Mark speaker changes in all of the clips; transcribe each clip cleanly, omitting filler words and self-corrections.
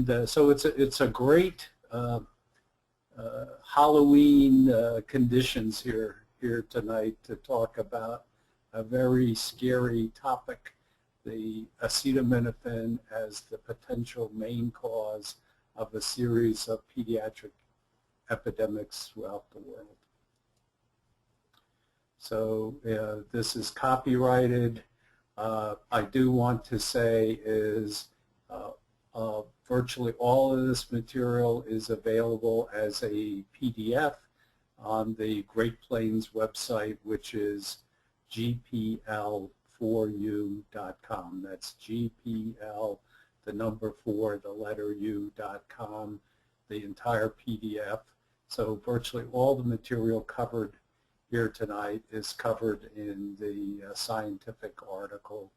Speaker 1: And so it's a great Halloween conditions here tonight to talk about a very scary topic, the acetaminophen as the potential main cause of a series of pediatric epidemics throughout the world. So this is copyrighted. I do want to say is virtually all of this material is available as a PDF on the Great Plains website, which is gpl4u.com. That's GPL, the number 4, the letter U.com, the entire PDF. So virtually all the material covered here tonight is covered in the scientific article,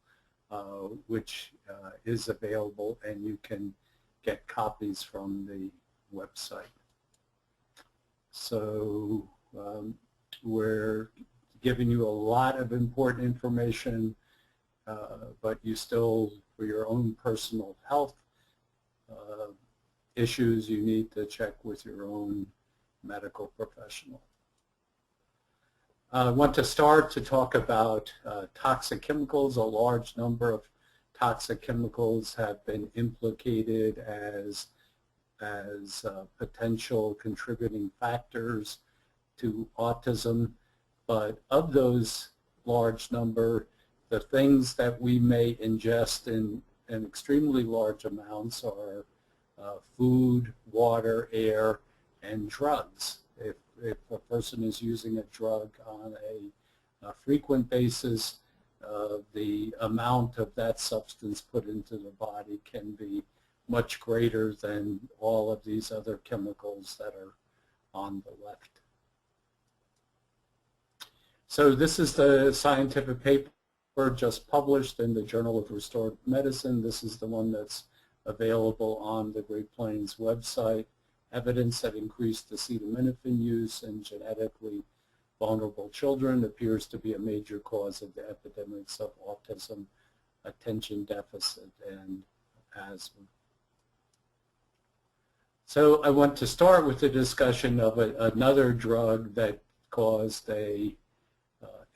Speaker 1: which is available, and you can get copies from the website. So we're giving you a lot of important information, but you still, for your own personal health issues, you need to check with your own medical professional. I want to start to talk about toxic chemicals. A large number of toxic chemicals have been implicated as potential contributing factors to autism. But of those large number, the things that we may ingest in extremely large amounts are food, water, air, and drugs. If a person is using a drug on a frequent basis, the amount of that substance put into the body can be much greater than all of these other chemicals that are on the left. So this is the scientific paper just published in the Journal of Restorative Medicine. This is the one that's available on the Great Plains website. Evidence that increased acetaminophen use in genetically vulnerable children appears to be a major cause of the epidemics of autism, attention deficit, and asthma. So I want to start with the discussion of another drug that caused an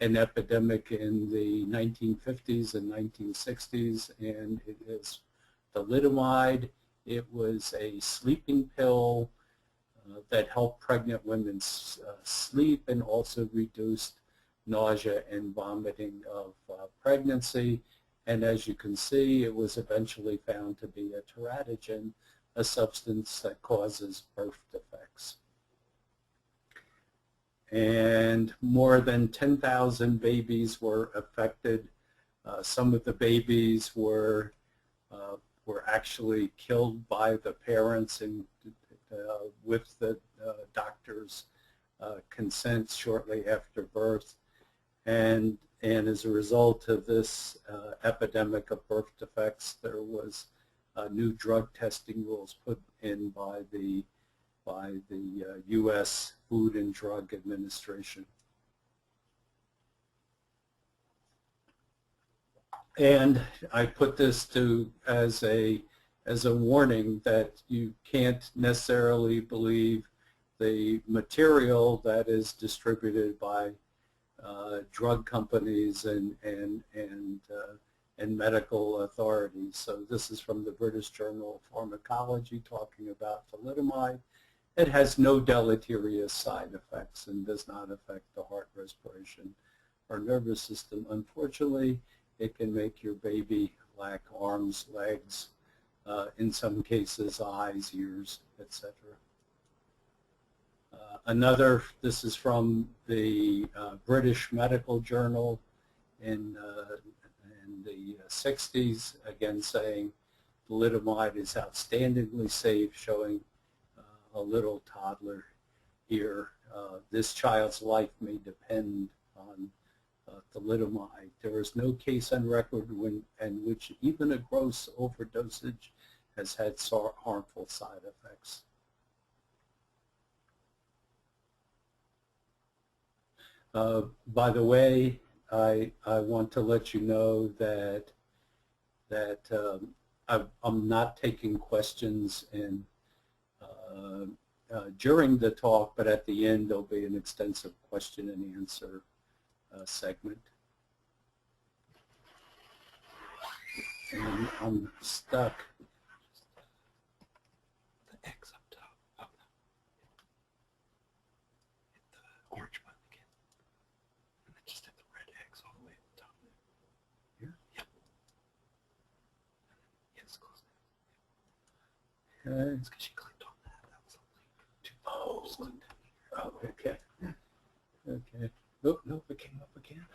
Speaker 1: epidemic in the 1950s and 1960s, and it is thalidomide. It was a sleeping pill that helped pregnant women sleep and also reduced nausea and vomiting of pregnancy. And as you can see, it was eventually found to be a teratogen, a substance that causes birth defects. And more than 10,000 babies were affected. Some of the babies were actually killed by the parents and with the doctor's consent shortly after birth. And as a result of this epidemic of birth defects, there was new drug testing rules put in by the U.S. Food and Drug Administration. And I put this as a warning that you can't necessarily believe the material that is distributed by drug companies and medical authorities. So this is from the British Journal of Pharmacology talking about thalidomide. It has no deleterious side effects and does not affect the heart, respiration, or nervous system. Unfortunately, it can make your baby lack arms, legs, in some cases eyes, ears, etc. This is from the British Medical Journal in the 60s, again saying thalidomide is outstandingly safe, showing a little toddler here. This child's life may depend on thalidomide. There is no case on record in which even a gross overdosage has had harmful side effects. By the way, I want to let you know that I'm not taking questions during the talk, but at the end there'll be an extensive question and answer segment. And I'm stuck.
Speaker 2: The X up top. Oh, no. Hit the orange button again. And then just hit the red X all the way at the top there.
Speaker 1: Here?
Speaker 2: Yep. Yes, close it.
Speaker 1: Okay.
Speaker 2: It's because she clicked on that. That was a link to
Speaker 1: Oh, okay. Okay. Oh, no, it came up again.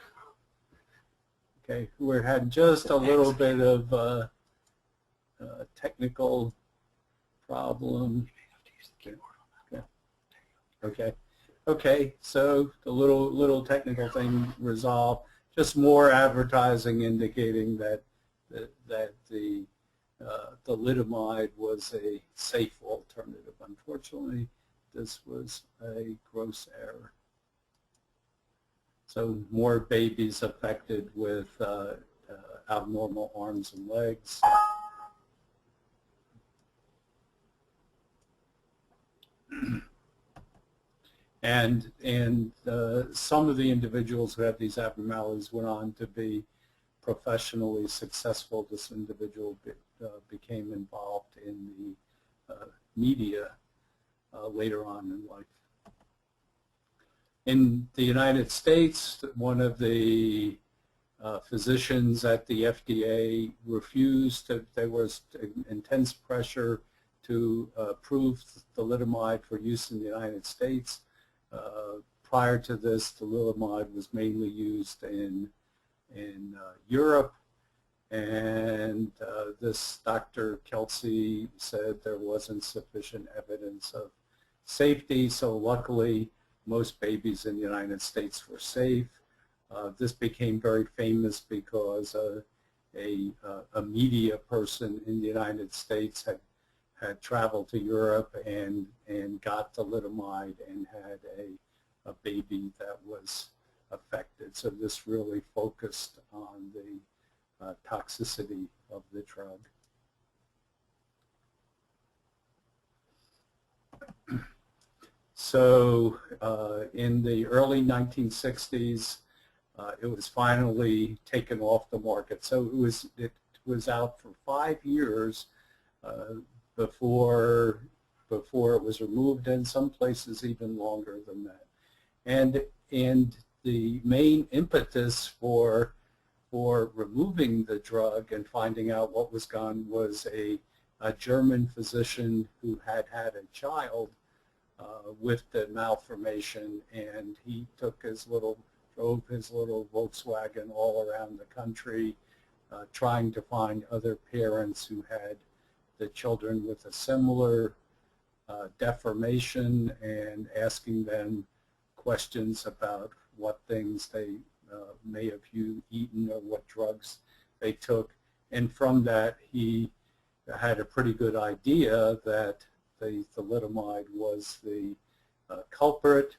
Speaker 1: Okay, we had just a little bit of technical problem.
Speaker 2: You may have to use the keyboard on that.
Speaker 1: Okay. Okay. Okay. So the little technical thing resolved. Just more advertising indicating that the thalidomide was a safe alternative. Unfortunately, this was a gross error. So more babies affected with abnormal arms and legs. And some of the individuals who had these abnormalities went on to be professionally successful. This individual became involved in the media later on in life. In the United States, one of the physicians at the FDA refused. There was intense pressure to approve thalidomide for use in the United States. Prior to this, thalidomide was mainly used in Europe, and this Dr. Kelsey said there wasn't sufficient evidence of safety, so luckily most babies in the United States were safe. This became very famous because a media person in the United States had traveled to Europe and got thalidomide and had a baby that was affected. So this really focused on the toxicity of the drug. So in the early 1960s, it was finally taken off the market. So it was out for 5 years before it was removed, and some places even longer than that. And the main impetus for removing the drug and finding out what was gone was a German physician who had a child with the malformation, and he drove his little Volkswagen all around the country trying to find other parents who had the children with a similar deformation and asking them questions about what things they may have eaten or what drugs they took. And from that, he had a pretty good idea that the thalidomide was the culprit,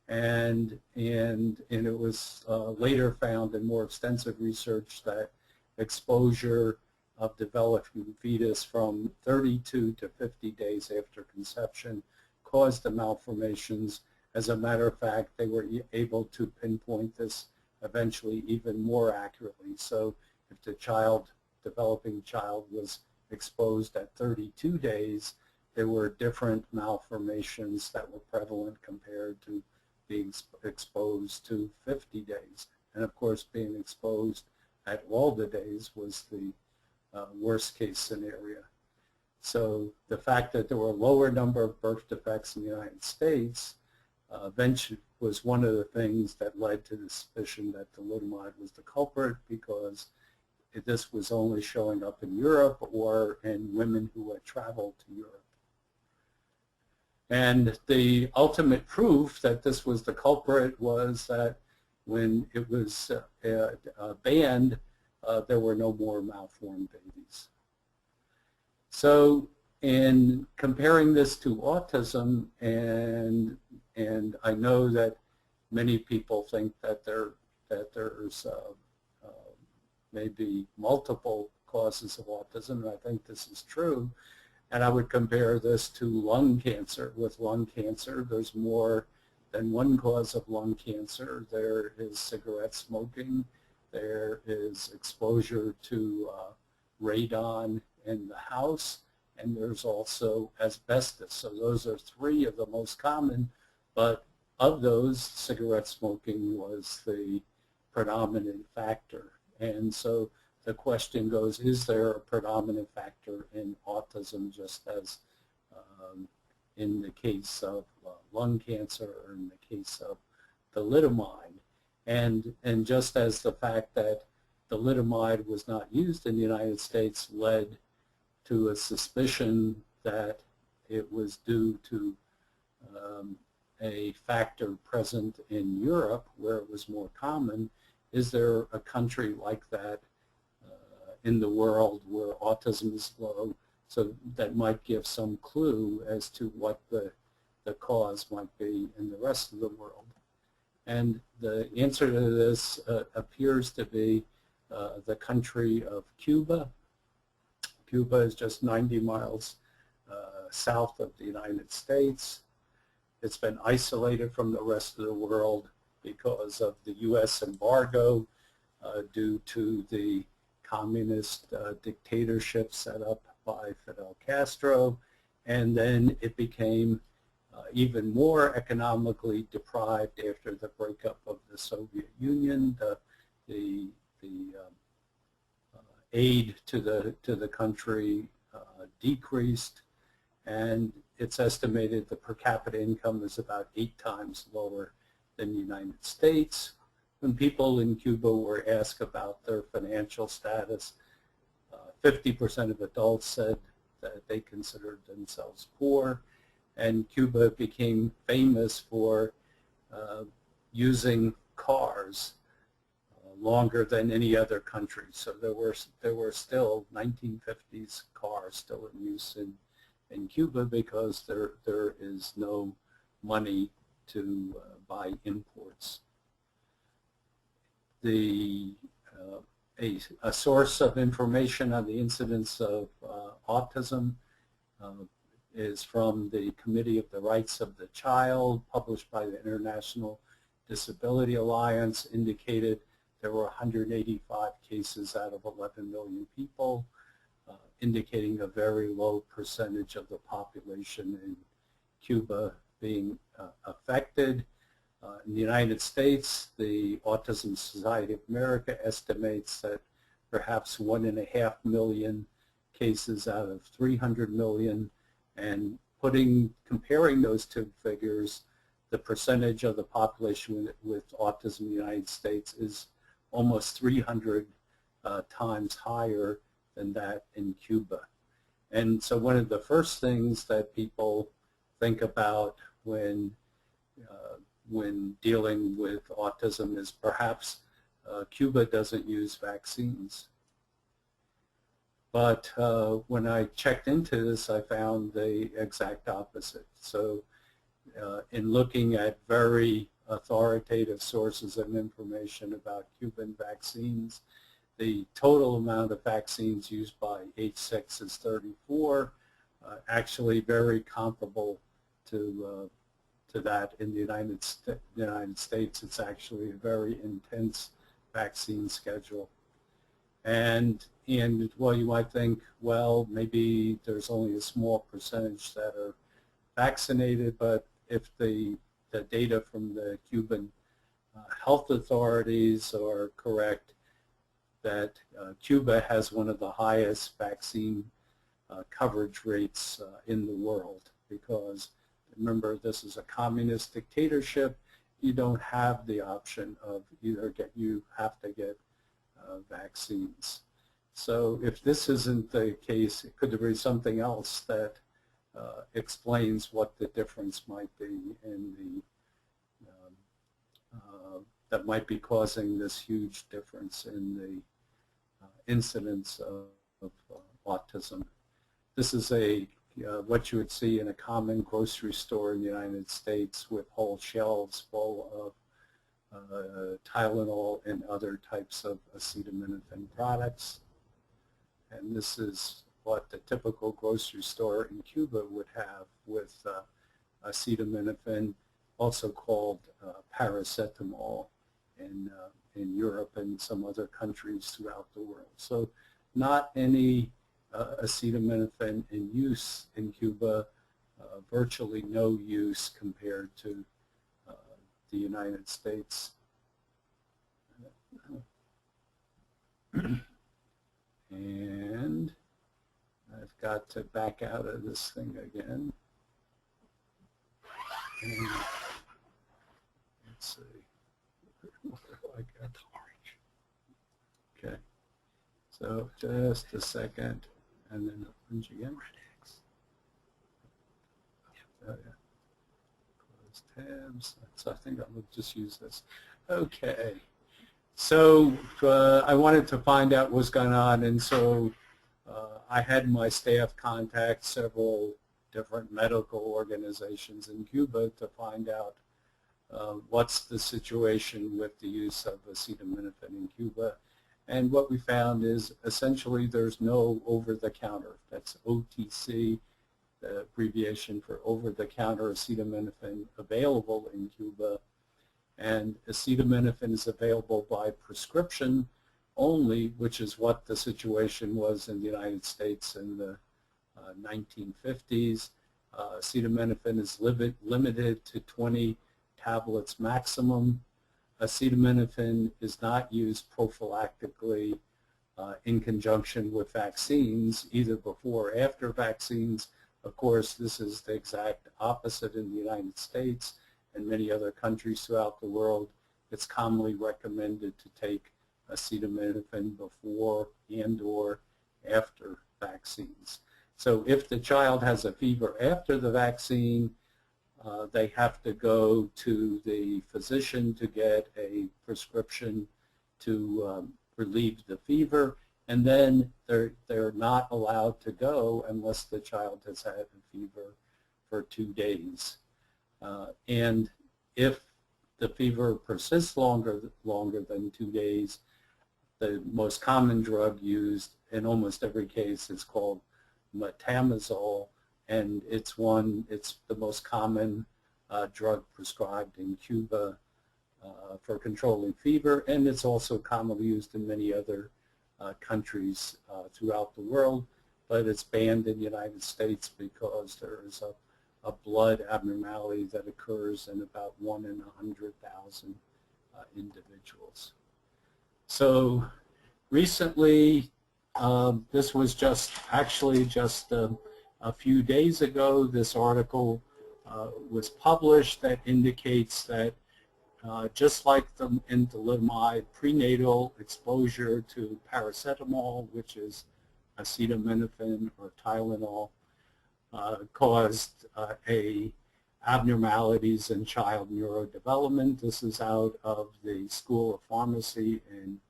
Speaker 1: and it was later found in more extensive research that exposure of developing fetus from 32 to 50 days after conception caused the malformations. As a matter of fact, they were able to pinpoint this eventually even more accurately. So if the developing child was exposed at 32 days, there were different malformations that were prevalent compared to being exposed to 50 days. And of course, being exposed at all the days was the worst case scenario. So the fact that there were a lower number of birth defects in the United States eventually was one of the things that led to the suspicion that thalidomide was the culprit, because this was only showing up in Europe or in women who had traveled to Europe. And the ultimate proof that this was the culprit was that when it was banned, there were no more malformed babies. So in comparing this to autism, and I know that many people think that there's maybe multiple causes of autism, and I think this is true. And I would compare this to lung cancer. With lung cancer, there's more than one cause of lung cancer. There is cigarette smoking. There is exposure to radon in the house. And there's also asbestos. So those are three of the most common. But of those, cigarette smoking was the predominant factor. And so the question goes, is there a predominant factor in autism, just as in the case of lung cancer or in the case of thalidomide? And just as the fact that thalidomide was not used in the United States led to a suspicion that it was due to a factor present in Europe where it was more common, is there a country like that in the world where autism is low, so that might give some clue as to what the cause might be in the rest of the world? And the answer to this appears to be the country of Cuba. Cuba is just 90 miles south of the United States. It's been isolated from the rest of the world because of the U.S. embargo due to the communist dictatorship set up by Fidel Castro, and then it became even more economically deprived after the breakup of the Soviet Union. The aid to the country decreased, and it's estimated the per capita income is about 8 times lower than the United States. When people in Cuba were asked about their financial status, 50% of adults said that they considered themselves poor, and Cuba became famous for using cars longer than any other country. So there were still 1950s cars still in use in Cuba because there is no money to buy imports. A source of information on the incidence of autism is from the Committee of the Rights of the Child, published by the International Disability Alliance, indicated there were 185 cases out of 11 million people, indicating a very low percentage of the population in Cuba being affected. In the United States, the Autism Society of America estimates that perhaps 1.5 million cases out of 300 million, and comparing those two figures, the percentage of the population with autism in the United States is almost 300 times higher than that in Cuba. And so one of the first things that people think about when dealing with autism is perhaps Cuba doesn't use vaccines. But when I checked into this, I found the exact opposite. So in looking at very authoritative sources of information about Cuban vaccines, the total amount of vaccines used by H6 is 34, actually very comparable to that in the United States. It's actually a very intense vaccine schedule. And well, you might think, well, maybe there's only a small percentage that are vaccinated, but if the data from the Cuban health authorities are correct, that Cuba has one of the highest vaccine coverage rates in the world, because remember, this is a communist dictatorship. You don't have the option of you have to get vaccines. So if this isn't the case, could there be something else that explains what the difference might be in the that might be causing this huge difference in the incidence of autism? This is what you would see in a common grocery store in the United States, with whole shelves full of Tylenol and other types of acetaminophen products. and this is what the typical grocery store in Cuba would have with acetaminophen, also called paracetamol in Europe and some other countries throughout the world. So not any acetaminophen in use in Cuba, virtually no use compared to the United States. And I've got to back out of this thing again. And let's see. What do I got? Okay. So just a second, and then orange again. Oh, yeah. Close tabs. So I think I'll just use this. Okay. So I wanted to find out what's going on, and so I had my staff contact several different medical organizations in Cuba to find out what's the situation with the use of acetaminophen in Cuba. And what we found is essentially there's no over-the-counter. That's OTC, the abbreviation for over-the-counter acetaminophen available in Cuba. And acetaminophen is available by prescription only, which is what the situation was in the United States in the 1950s. Acetaminophen is limited to 20 tablets maximum. Acetaminophen is not used prophylactically in conjunction with vaccines, either before or after vaccines. Of course, this is the exact opposite in the United States and many other countries throughout the world. It's commonly recommended to take acetaminophen before and or after vaccines. So if the child has a fever after the vaccine, they have to go to the physician to get a prescription to relieve the fever, and then they're not allowed to go unless the child has had a fever for 2 days. And if the fever persists longer than 2 days, the most common drug used in almost every case is called metamizole, and it's the most common drug prescribed in Cuba for controlling fever, and it's also commonly used in many other countries throughout the world, but it's banned in the United States because there is a blood abnormality that occurs in about 1 in 100,000 individuals. So recently, this was just a few days ago, this article was published that indicates that just like the thalidomide, prenatal exposure to paracetamol, which is acetaminophen or Tylenol, caused abnormalities in child neurodevelopment. This is out of the School of Pharmacy in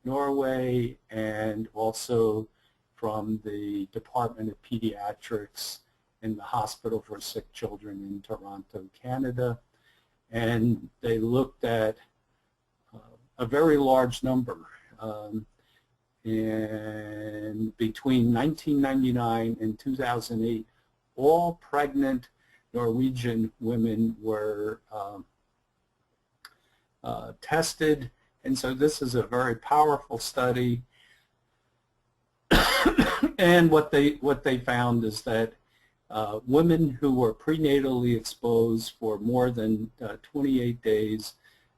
Speaker 1: Norway, and also from the Department of Pediatrics in the Hospital for Sick Children in Toronto, Canada. And they looked at a very large number. And between 1999 and 2008, all pregnant Norwegian women were tested. And so this is a very powerful study. And what they found is that women who were prenatally exposed for more than 28 days,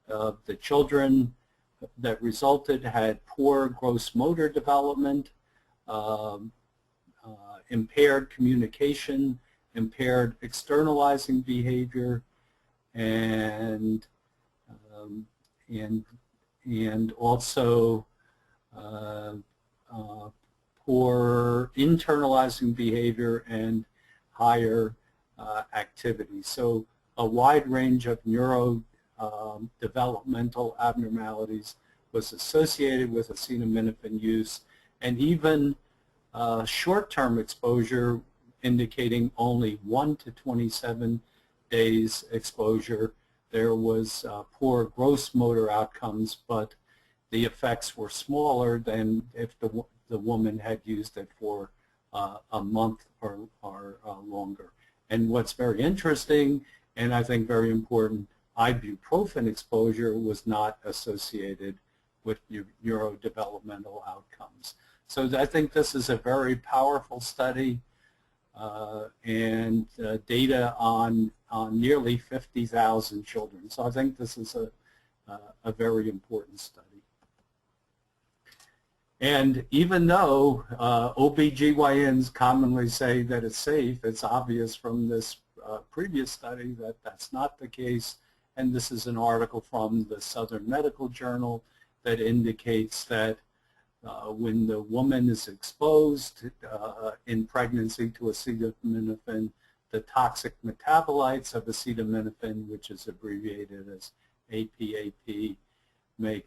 Speaker 1: the children that resulted had poor gross motor development, impaired communication, impaired externalizing behavior, and also poor internalizing behavior and higher activity. So a wide range of neurodevelopmental abnormalities was associated with acetaminophen use, and even short-term exposure indicating only 1 to 27 days exposure. There was poor gross motor outcomes, but the effects were smaller than if the woman had used it for a month or longer. And what's very interesting, and I think very important, ibuprofen exposure was not associated with neurodevelopmental outcomes. So I think this is a very powerful study, and data on nearly 50,000 children. So I think this is a very important study. And even though OBGYNs commonly say that it's safe, it's obvious from this previous study that that's not the case. And this is an article from the Southern Medical Journal that indicates that when the woman is exposed in pregnancy to acetaminophen, the toxic metabolites of acetaminophen, which is abbreviated as APAP, may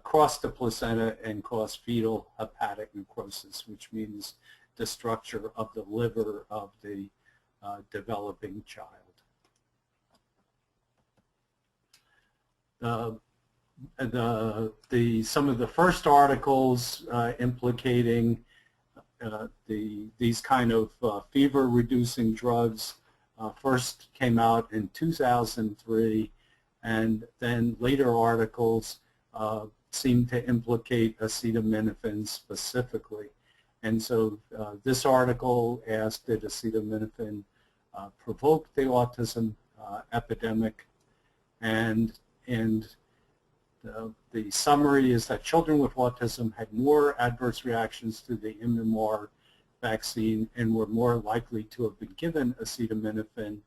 Speaker 1: cross the placenta and cause fetal hepatic necrosis, which means the structure of the liver of the developing child. Some of the first articles implicating these kind of fever-reducing drugs first came out in 2003, and then later articles seem to implicate acetaminophen specifically. And so this article asked, did acetaminophen provoke the autism epidemic? And the summary is that children with autism had more adverse reactions to the MMR vaccine and were more likely to have been given acetaminophen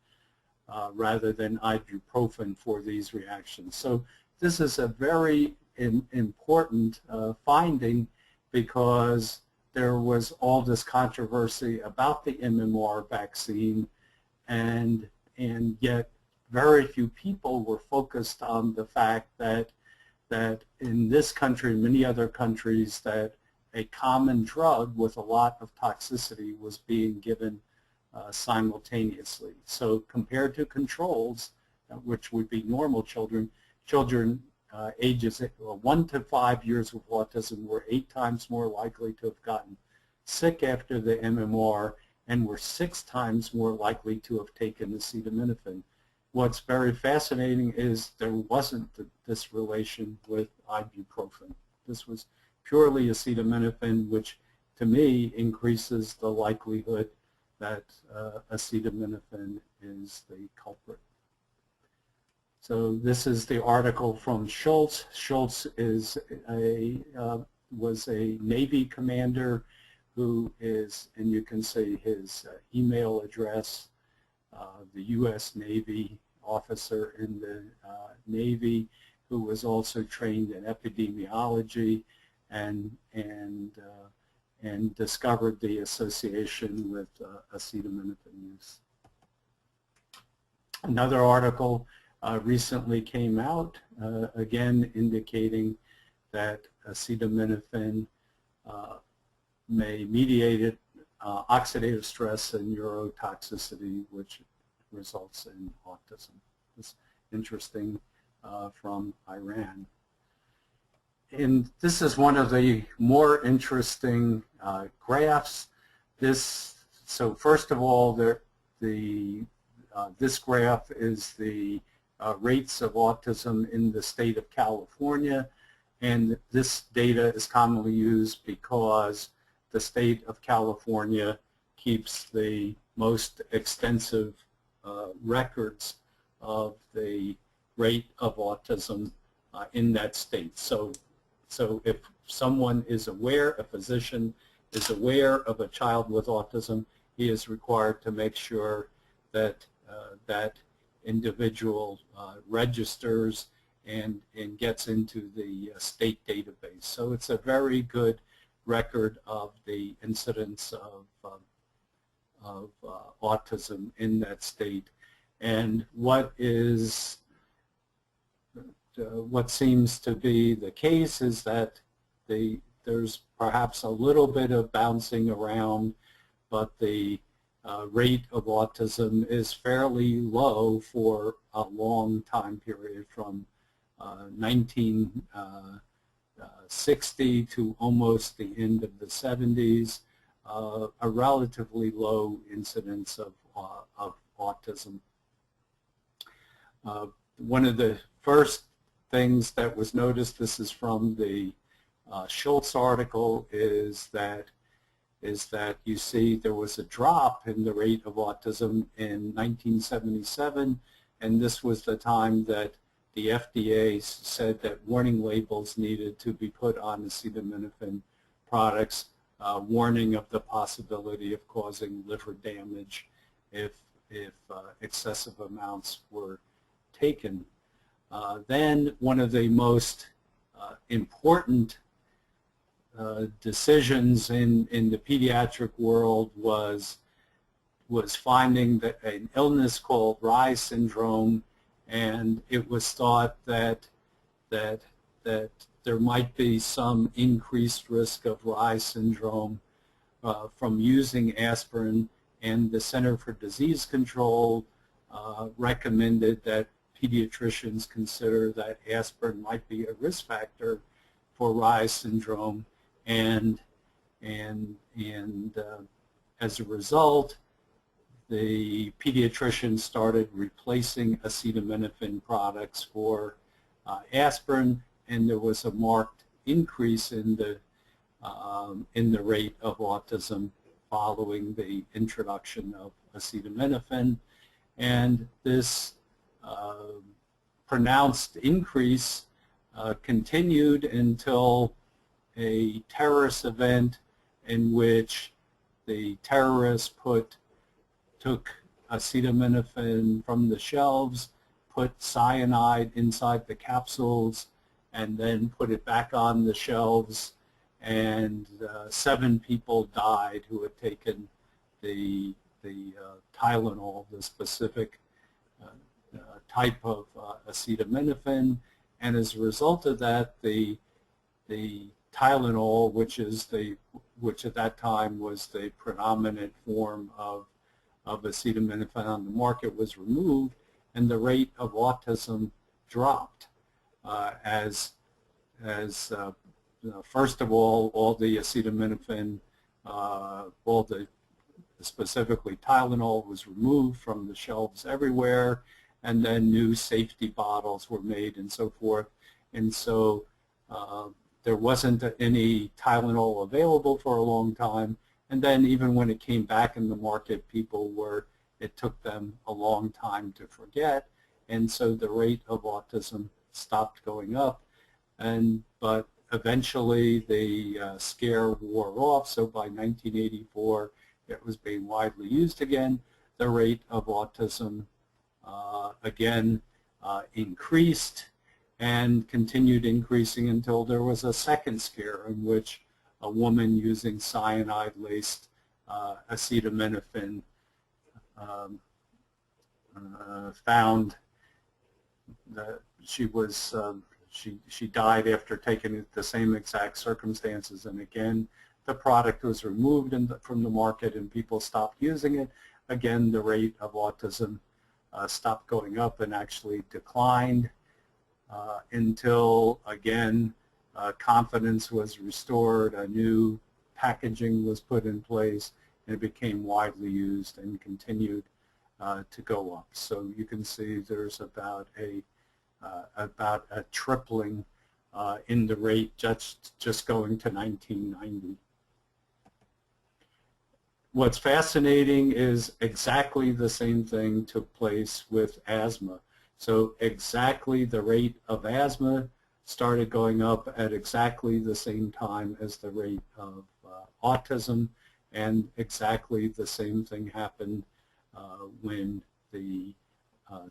Speaker 1: rather than ibuprofen for these reactions. So this is a very important finding, because there was all this controversy about the MMR vaccine, and yet very few people were focused on the fact that in this country and many other countries that a common drug with a lot of toxicity was being given simultaneously. So compared to controls, which would be normal children, ages 1 to 5 years with autism were 8 times more likely to have gotten sick after the MMR and were 6 times more likely to have taken acetaminophen. What's very fascinating is there wasn't this relation with ibuprofen. This was purely acetaminophen, which to me increases the likelihood that acetaminophen is the culprit. So this is the article from Schultz. Schultz is was a Navy commander who is, and you can see his email address, the U.S. Navy officer in the Navy, who was also trained in epidemiology and discovered the association with acetaminophen use. Another article recently came out, again indicating that acetaminophen may mediate oxidative stress and neurotoxicity, which results in autism. It's interesting from Iran. And this is one of the more interesting graphs. So first of all, this graph is the rates of autism in the state of California, and this data is commonly used because the state of California keeps the most extensive records of the rate of autism in that state. So if someone is aware, a physician is aware of a child with autism, he is required to make sure that that individual registers and gets into the state database. So it's a very good record of the incidence of autism in that state. And what seems to be the case is that there's perhaps a little bit of bouncing around, but the rate of autism is fairly low for a long time period, from 19 60 to almost the end of the 70s, a relatively low incidence of autism. One of the first things that was noticed, this is from the Schultz article, is that you see there was a drop in the rate of autism in 1977, and this was the time that the FDA said that warning labels needed to be put on acetaminophen products, warning of the possibility of causing liver damage if excessive amounts were taken. Then one of the most important decisions in the pediatric world was finding that an illness called Reye syndrome, and it was thought that there might be some increased risk of Reye syndrome from using aspirin, and the Center for Disease Control recommended that pediatricians consider that aspirin might be a risk factor for Reye syndrome, and as a result, the pediatricians started replacing acetaminophen products for aspirin, and there was a marked increase in the rate of autism following the introduction of acetaminophen. And this pronounced increase continued until a terrorist event in which the terrorists took acetaminophen from the shelves, put cyanide inside the capsules, and then put it back on the shelves, and 7 people died who had taken the Tylenol, the specific type of acetaminophen, and as a result of that, the Tylenol, which at that time was the predominant form of acetaminophen on the market, was removed, and the rate of autism dropped first of all the acetaminophen, specifically Tylenol, was removed from the shelves everywhere, and then new safety bottles were made and so forth, and so there wasn't any Tylenol available for a long time, and then even when it came back in the market, it took them a long time to forget, and so the rate of autism stopped going up, but eventually the scare wore off, so by 1984 it was being widely used again. The rate of autism again increased and continued increasing until there was a second scare in which a woman using cyanide-laced acetaminophen found that she died after taking it the same exact circumstances, and again the product was removed from the market and people stopped using it. Again, the rate of autism stopped going up and actually declined until, again, confidence was restored, a new packaging was put in place, and it became widely used and continued to go up. So you can see there's about a tripling in the rate just going to 1990. What's fascinating is exactly the same thing took place with asthma. So exactly the rate of asthma started going up at exactly the same time as the rate of autism, and exactly the same thing happened when the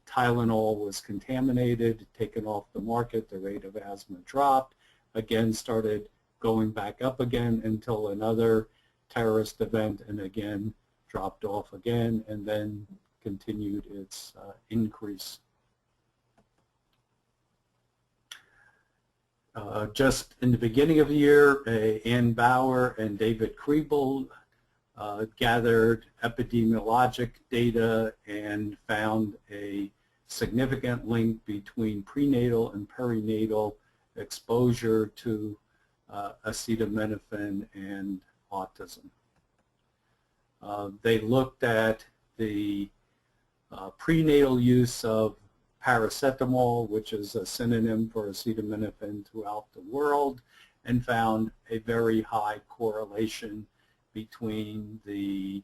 Speaker 1: Tylenol was contaminated, taken off the market. The rate of asthma dropped, again started going back up again until another terrorist event, and again dropped off again, and then continued its increase. Just in the beginning of the year, Ann Bauer and David Kriebel gathered epidemiologic data and found a significant link between prenatal and perinatal exposure to acetaminophen and autism. They looked at the prenatal use of paracetamol, which is a synonym for acetaminophen throughout the world, and found a very high correlation between the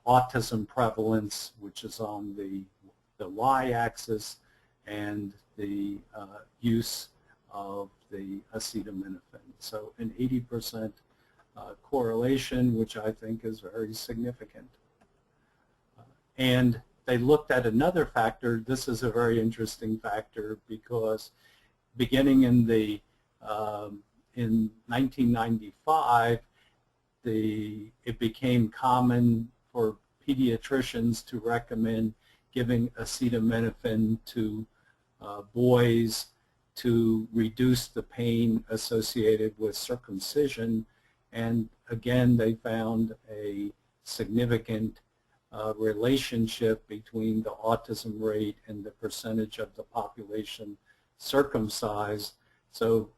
Speaker 1: autism prevalence, which is on the y-axis, and the use of the acetaminophen. So an 80% correlation, which I think is very significant. And they looked at another factor. This is a very interesting factor because beginning in in 1995, it became common for pediatricians to recommend giving acetaminophen to boys to reduce the pain associated with circumcision. And again, they found a significant relationship between the autism rate and the percentage of the population circumcised. So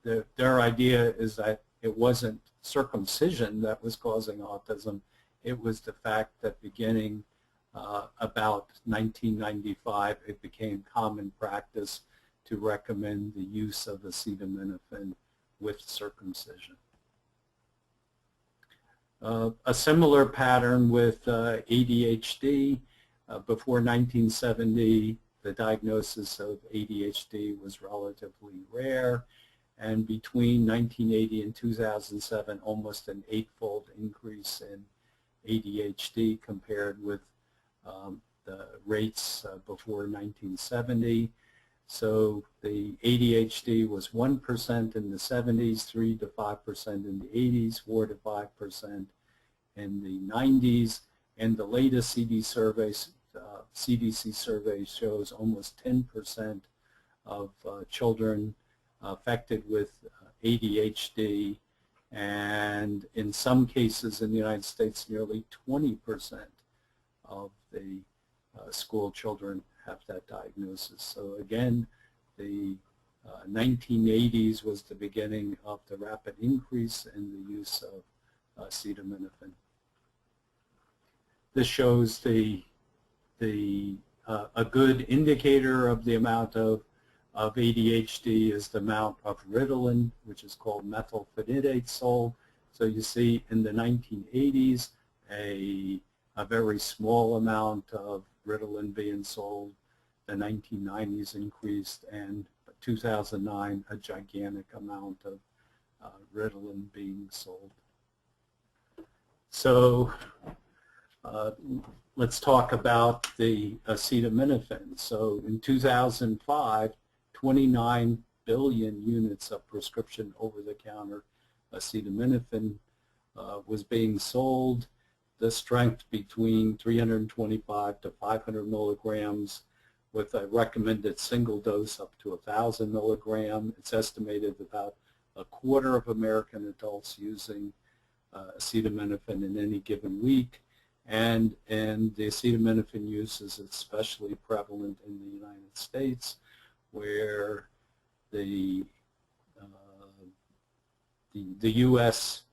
Speaker 1: their idea is that it wasn't circumcision that was causing autism. It was the fact that beginning about 1995, it became common practice to recommend the use of acetaminophen with circumcision. A similar pattern with ADHD. Before 1970, the diagnosis of ADHD was relatively rare, and between 1980 and 2007, almost an 8-fold increase in ADHD compared with the rates before 1970. So the ADHD was 1% in the 70s, 3 to 5% in the 80s, 4 to 5% in the 90s, and the latest CDC survey shows almost 10% of children affected with ADHD, and in some cases in the United States, nearly 20% of the school children have that diagnosis. So again, the 1980s was the beginning of the rapid increase in the use of acetaminophen. This shows a good indicator of the amount of ADHD is the amount of Ritalin, which is called methylphenidate, sold. So you see in the 1980s a very small amount of Ritalin being sold. The 1990s increased, and 2009 a gigantic amount of Ritalin being sold. So let's talk about the acetaminophen. So in 2005, 29 billion units of prescription over-the-counter acetaminophen was being sold. The strength between 325 to 500 milligrams with a recommended single dose up to 1,000 milligram. It's estimated about a quarter of American adults using acetaminophen in any given week. And the acetaminophen use is especially prevalent in the United States, where the U.S.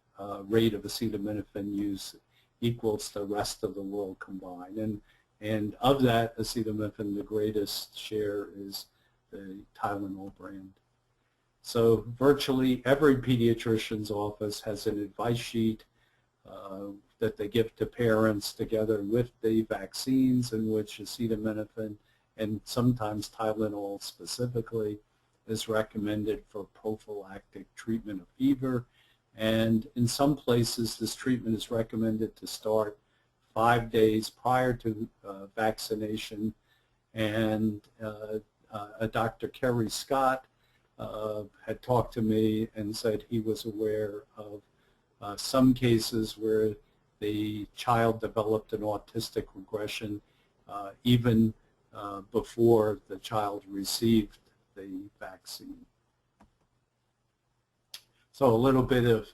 Speaker 1: rate of acetaminophen use equals the rest of the world combined. And of that acetaminophen, the greatest share is the Tylenol brand. So virtually every pediatrician's office has an advice sheet that they give to parents together with the vaccines, in which acetaminophen and sometimes Tylenol specifically is recommended for prophylactic treatment of fever. And in some places, this treatment is recommended to start 5 days prior to vaccination. And Dr. Kerry Scott had talked to me and said he was aware of some cases where the child developed an autistic regression even before the child received the vaccine. So a little bit of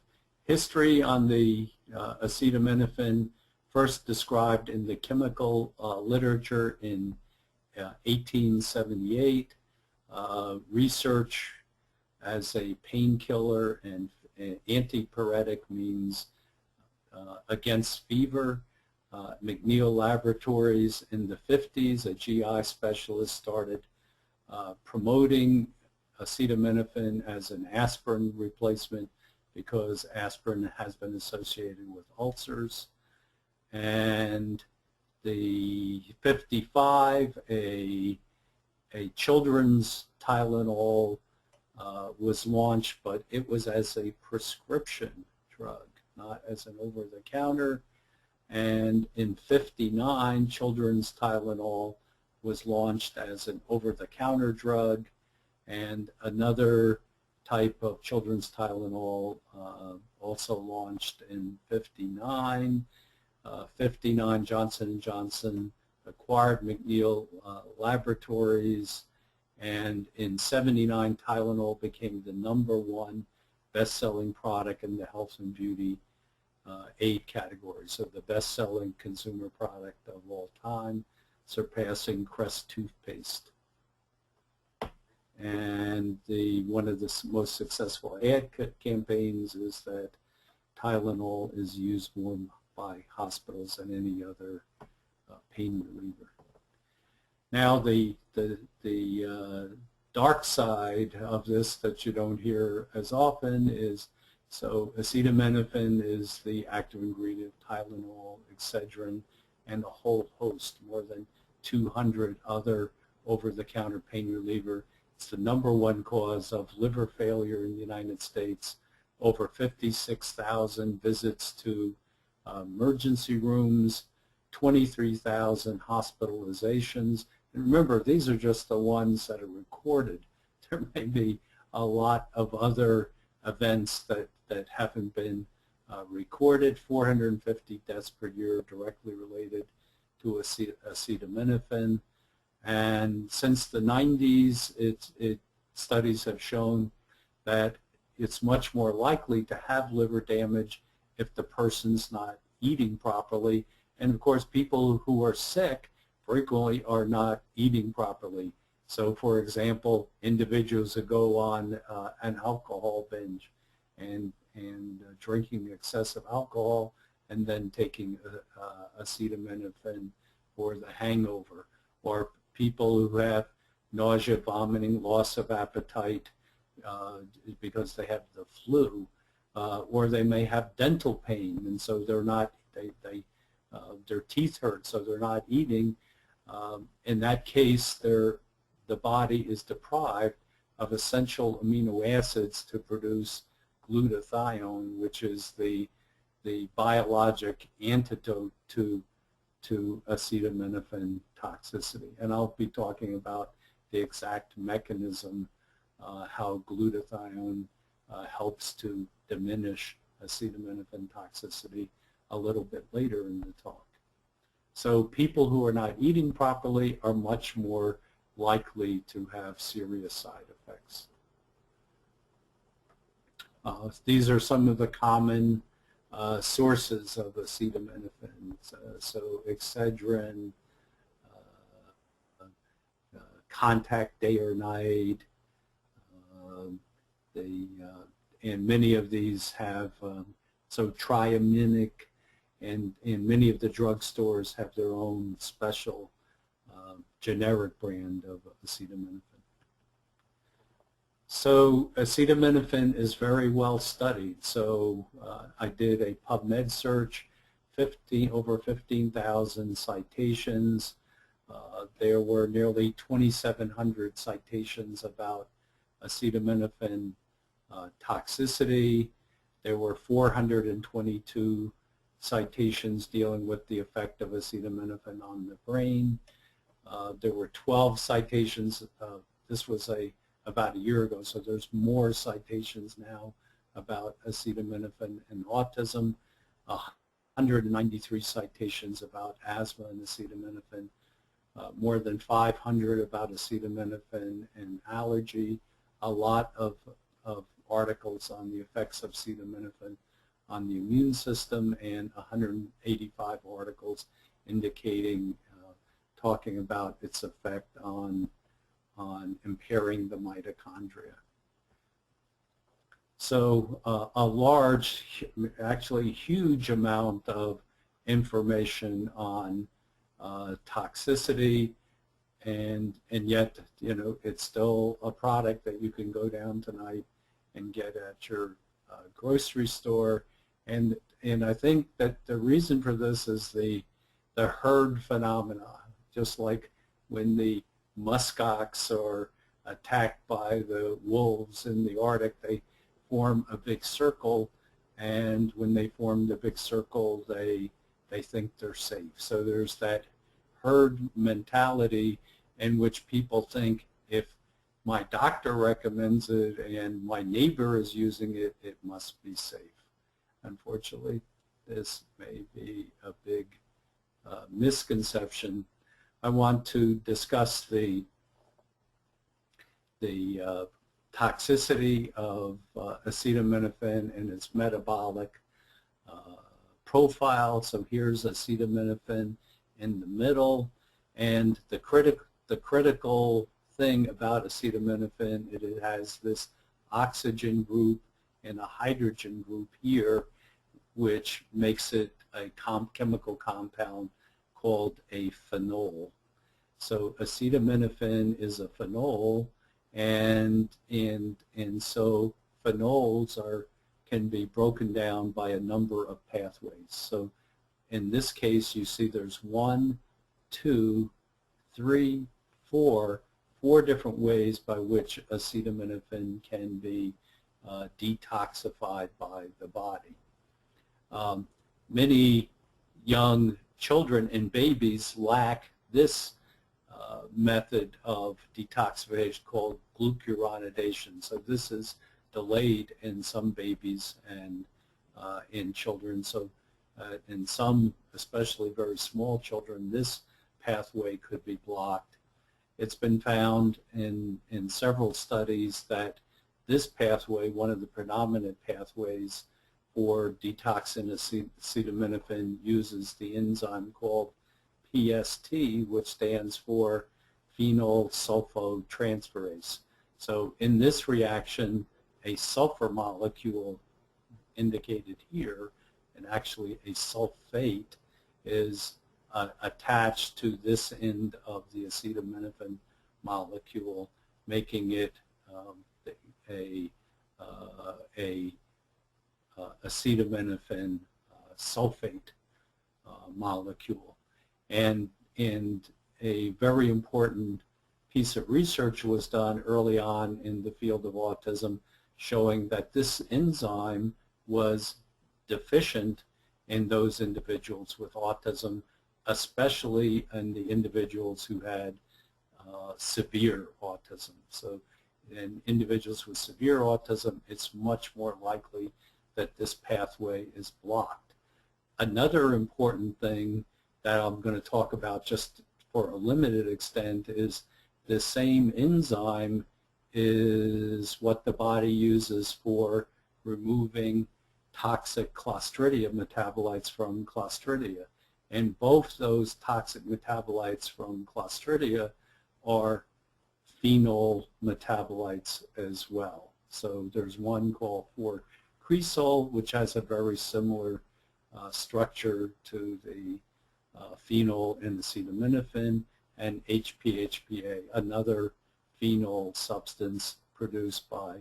Speaker 1: history on the acetaminophen, first described in the chemical literature in 1878. Research as a painkiller, and antipyretic means against fever. McNeil Laboratories in the 50s, a GI specialist, started promoting acetaminophen as an aspirin replacement because aspirin has been associated with ulcers. And the 55, a children's Tylenol was launched, but it was as a prescription drug, not as an over-the-counter. And in 59, children's Tylenol was launched as an over-the-counter drug, and another type of children's Tylenol also launched in 59. 59, Johnson & Johnson acquired McNeil Laboratories, and in 79, Tylenol became the #1 best-selling product in the health and beauty aid category, so the best-selling consumer product of all time, surpassing Crest toothpaste. And one of the most successful ad campaigns is that Tylenol is used more by hospitals than any other pain reliever. Now the dark side of this that you don't hear as often is, so acetaminophen is the active ingredient of Tylenol, Excedrin, and a whole host, more than 200 other over-the-counter pain reliever. It's the #1 cause of liver failure in the United States. Over 56,000 visits to emergency rooms, 23,000 hospitalizations. And remember, these are just the ones that are recorded. There may be a lot of other events that haven't been recorded. 450 deaths per year directly related to acetaminophen. And since the 90s, studies have shown that it's much more likely to have liver damage if the person's not eating properly. And of course, people who are sick frequently are not eating properly. So for example, individuals that go on an alcohol binge and drinking excessive alcohol and then taking acetaminophen for the hangover, or people who have nausea, vomiting, loss of appetite because they have the flu, or they may have dental pain, and so they're not, their teeth hurt, so they're not eating. In that case, the body is deprived of essential amino acids to produce glutathione, which is the biologic antidote to acetaminophen toxicity. And I'll be talking about the exact mechanism, how glutathione helps to diminish acetaminophen toxicity a little bit later in the talk. So people who are not eating properly are much more likely to have serious side effects. These are some of the common sources of acetaminophen. So Excedrin, contact day or night, and many of these have, so Triaminic, and many of the drugstores have their own special generic brand of acetaminophen. So acetaminophen is very well studied. So I did a PubMed search, over 15,000 citations. There were nearly 2,700 citations about acetaminophen toxicity. There were 422 citations dealing with the effect of acetaminophen on the brain. There were 12 citations. This was about a year ago, so there's more citations now about acetaminophen and autism. 193 citations about asthma and acetaminophen. More than 500 about acetaminophen and allergy. A lot of articles on the effects of acetaminophen on the immune system, and 185 articles indicating, talking about its effect on impairing the mitochondria. So a large, actually huge amount of information on toxicity, and yet, you know, it's still a product that you can go down tonight and get at your grocery store. And I think that the reason for this is the herd phenomena. Just like when the muskox are attacked by the wolves in the Arctic, they form a big circle, and when they form the big circle, they think they're safe. So there's that herd mentality in which people think, if my doctor recommends it and my neighbor is using it, it must be safe. Unfortunately, this may be a big misconception. I want to discuss the toxicity of acetaminophen and its metabolic profile. So here's acetaminophen in the middle, and the critical thing about acetaminophen, it has this oxygen group and a hydrogen group here, which makes it a chemical compound called a phenol. So acetaminophen is a phenol, and so phenols can be broken down by a number of pathways. So in this case, you see there's 1, 2, 3, 4 different ways by which acetaminophen can be detoxified by the body. Many young children and babies lack this method of detoxification called glucuronidation. So this is delayed in some babies and in children. So in some, especially very small children, this pathway could be blocked. It's been found in several studies that this pathway, one of the predominant pathways for detoxing acetaminophen, uses the enzyme called PST, which stands for phenyl sulfotransferase. So in this reaction, a sulfur molecule indicated here, and actually a sulfate, is attached to this end of the acetaminophen molecule, making it acetaminophen sulfate molecule. And a very important piece of research was done early on in the field of autism, showing that this enzyme was deficient in those individuals with autism, especially in the individuals who had severe autism. So in individuals with severe autism, it's much more likely that this pathway is blocked. Another important thing that I'm going to talk about just for a limited extent is the same enzyme is what the body uses for removing toxic Clostridia metabolites from Clostridia. And both those toxic metabolites from Clostridia are phenol metabolites as well. So there's one called 4-cresol, which has a very similar structure to the phenol in acetaminophen, and HPHPA, another phenol substance produced by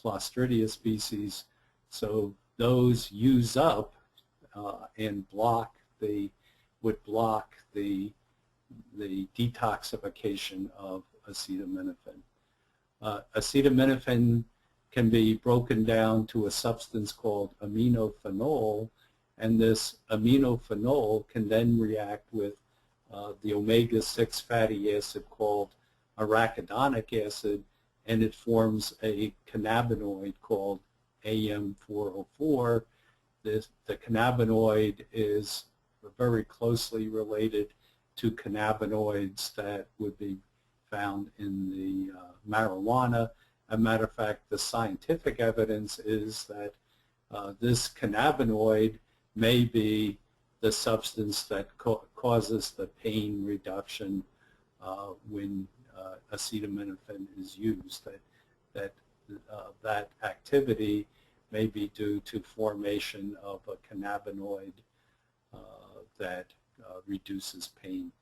Speaker 1: Clostridia species. So those use up and would block the detoxification of acetaminophen. Acetaminophen can be broken down to a substance called aminophenol, and this aminophenol can then react with the omega-6 fatty acid called arachidonic acid, and it forms a cannabinoid called AM404. The cannabinoid is very closely related to cannabinoids that would be found in the marijuana. As a matter of fact, the scientific evidence is that this cannabinoid may be the substance that causes the pain reduction when acetaminophen is used. That activity may be due to formation of a cannabinoid that reduces pain.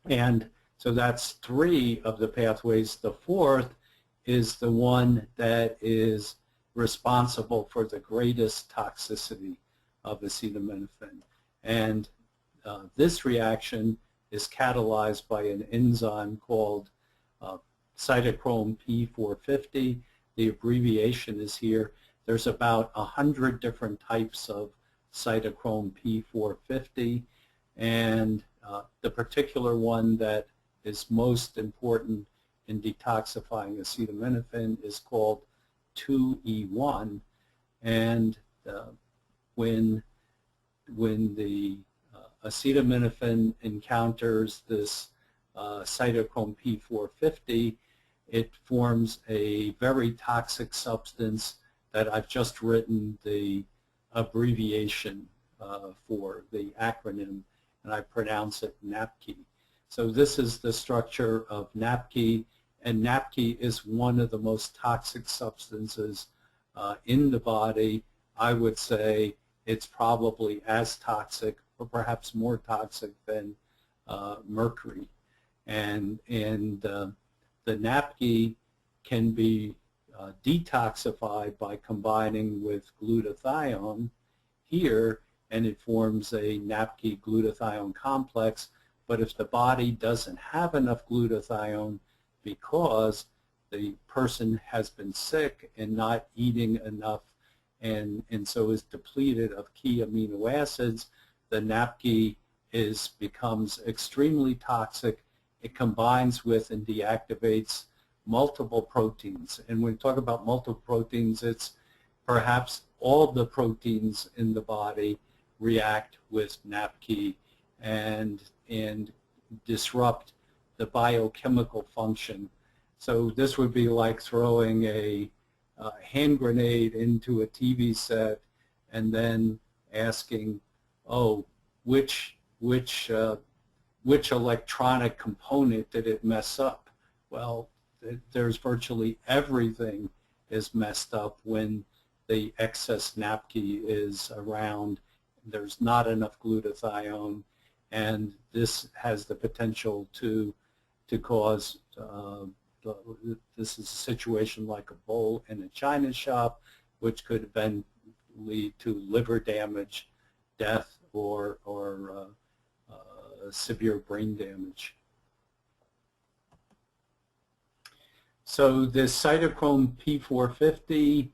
Speaker 1: And so that's 3 of the pathways. The 4th is the one that is responsible for the greatest toxicity of acetaminophen. And this reaction is catalyzed by an enzyme called Cytochrome P450. The abbreviation is here. There's about 100 different types of Cytochrome P450, and the particular one that is most important in detoxifying acetaminophen is called 2E1, and when the acetaminophen encounters this cytochrome P450, it forms a very toxic substance that I've just written the abbreviation for, the acronym, and I pronounce it NAPQI. So this is the structure of NAPQI, and NAPQI is one of the most toxic substances in the body. I would say it's probably as toxic or perhaps more toxic than mercury. And the NAPQI can be detoxified by combining with glutathione here, and it forms a NAPQI glutathione complex. But if the body doesn't have enough glutathione because the person has been sick and not eating enough and so is depleted of key amino acids, the NAPQI becomes extremely toxic. It combines with and deactivates multiple proteins. And when we talk about multiple proteins, it's perhaps all the proteins in the body react with NAPQI and disrupt the biochemical function. So this would be like throwing a hand grenade into a TV set and then asking, oh, which electronic component did it mess up? Well, there's virtually everything is messed up when the excess NAPQI is around. There's not enough glutathione, and this has the potential to cause, this is a situation like a bowl in a china shop, which could then lead to liver damage, death, or severe brain damage. So this cytochrome P450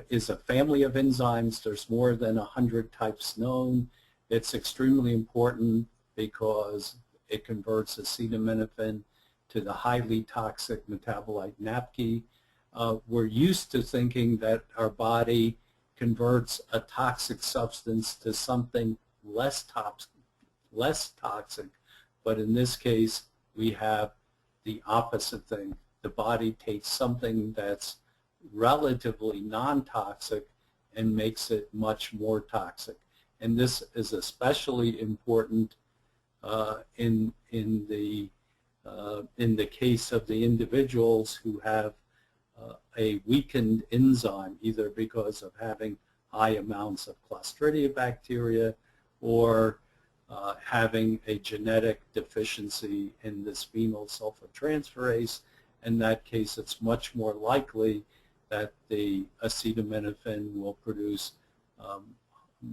Speaker 1: is a family of enzymes. There's more than 100 types known. It's extremely important because it converts acetaminophen to the highly toxic metabolite NAPQI. We're used to thinking that our body converts a toxic substance to something less toxic, but in this case we have the opposite thing. The body takes something that's relatively non-toxic and makes it much more toxic. And this is especially important in the case of the individuals who have a weakened enzyme, either because of having high amounts of Clostridia bacteria or having a genetic deficiency in this phenyl sulfotransferase. In that case, it's much more likely that the acetaminophen will produce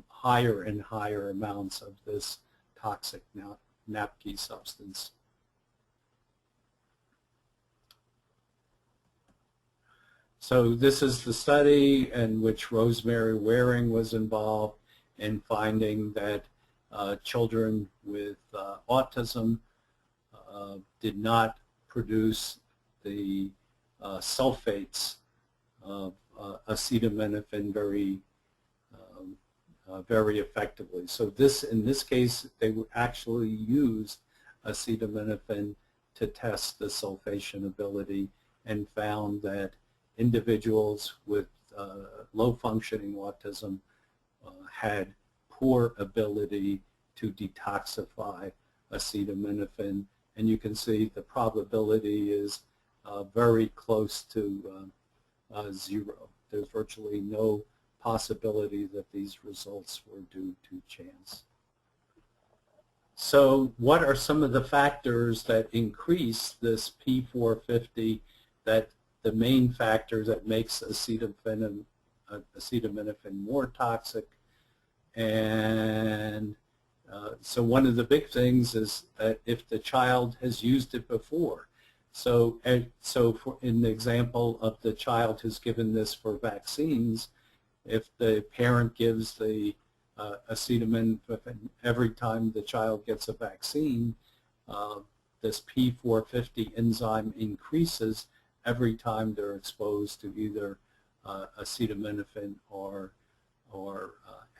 Speaker 1: higher and higher amounts of this toxic NAPQI substance. So this is the study in which Rosemary Waring was involved in finding that children with autism did not produce the sulfates of acetaminophen very effectively. So in this case, they actually used acetaminophen to test the sulfation ability and found that individuals with low-functioning autism had poor ability to detoxify acetaminophen, and you can see the probability is very close to 0. there's virtually no possibility that these results were due to chance. So what are some of the factors that increase this P450, that the main factor that makes acetaminophen more toxic? And so one of the big things is that if the child has used it before. So in the example of the child who's given this for vaccines, if the parent gives the acetaminophen every time the child gets a vaccine, this P450 enzyme increases every time they're exposed to either acetaminophen or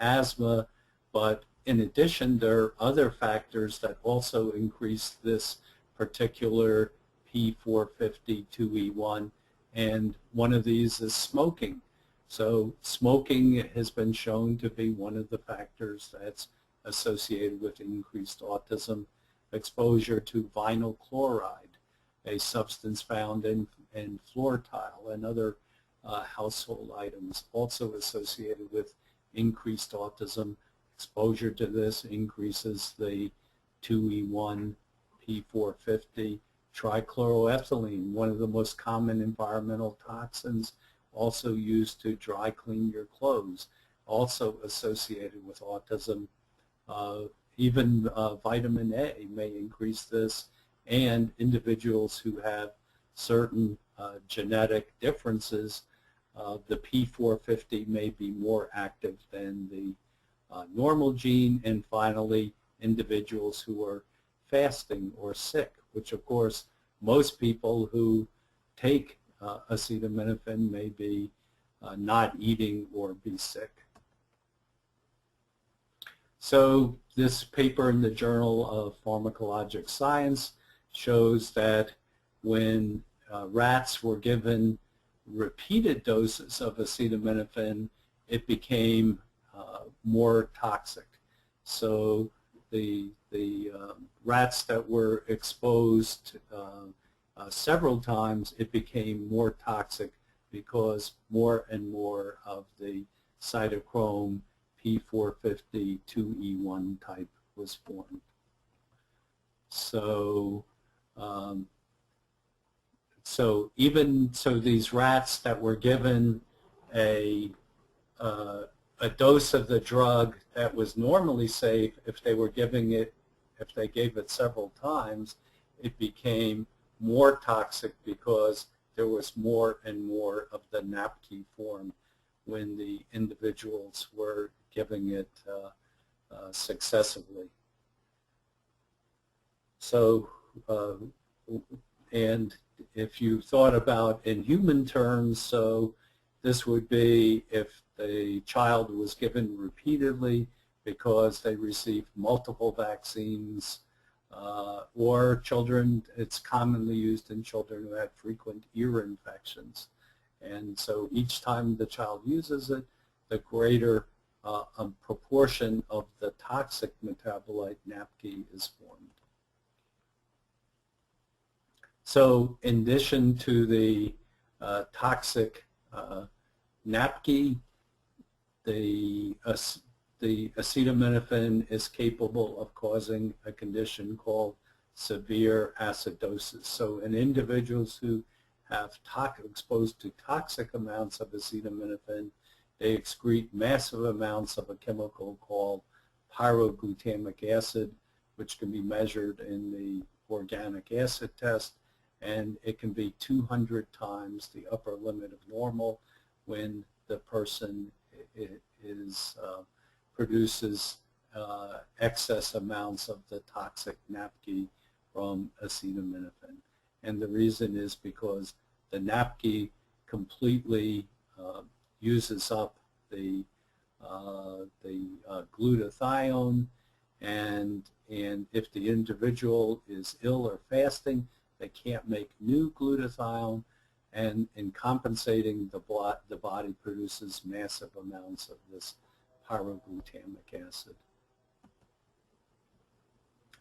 Speaker 1: asthma. But in addition, there are other factors that also increase this particular P450-2E1, and one of these is smoking. So smoking has been shown to be one of the factors that's associated with increased autism. Exposure to vinyl chloride, a substance found in floor tile and other household items, also associated with increased autism. Exposure to this increases the 2E1 P450. Trichloroethylene, one of the most common environmental toxins, also used to dry clean your clothes, also associated with autism. Even vitamin A may increase this, and individuals who have certain genetic differences, the P450 may be more active than the normal gene. And finally, individuals who are fasting or sick, which of course most people who take acetaminophen may be not eating or be sick. So this paper in the Journal of Pharmacologic Science shows that when rats were given repeated doses of acetaminophen, it became more toxic. So the rats that were exposed several times, it became more toxic because more and more of the cytochrome P450 2E1 type was formed. So these rats that were given a dose of the drug that was normally safe, if they gave it several times, it became more toxic because there was more and more of the NAPQI form when the individuals were giving it successively. So, and if you thought about in human terms, so this would be if the child was given repeatedly because they received multiple vaccines, or children, it's commonly used in children who have frequent ear infections. And so each time the child uses it, the greater proportion of the toxic metabolite NAPQI is formed. So in addition to the toxic NAPQI, the acetaminophen is capable of causing a condition called severe acidosis. So in individuals who have exposed to toxic amounts of acetaminophen, they excrete massive amounts of a chemical called pyroglutamic acid, which can be measured in the organic acid test, and it can be 200 times the upper limit of normal when the person produces excess amounts of the toxic NAPQI from acetaminophen. And the reason is because the NAPQI completely uses up the glutathione, and if the individual is ill or fasting, they can't make new glutathione, and in compensating, the body produces massive amounts of this pyroglutamic acid.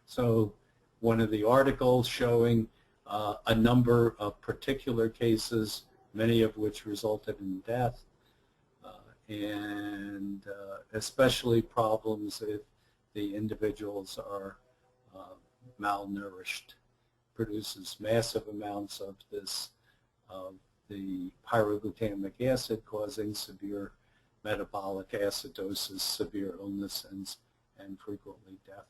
Speaker 1: So one of the articles showing a number of particular cases, many of which resulted in death, and especially problems if the individuals are malnourished. Produces massive amounts of this, the pyroglutamic acid, causing severe metabolic acidosis, severe illness, and frequently death.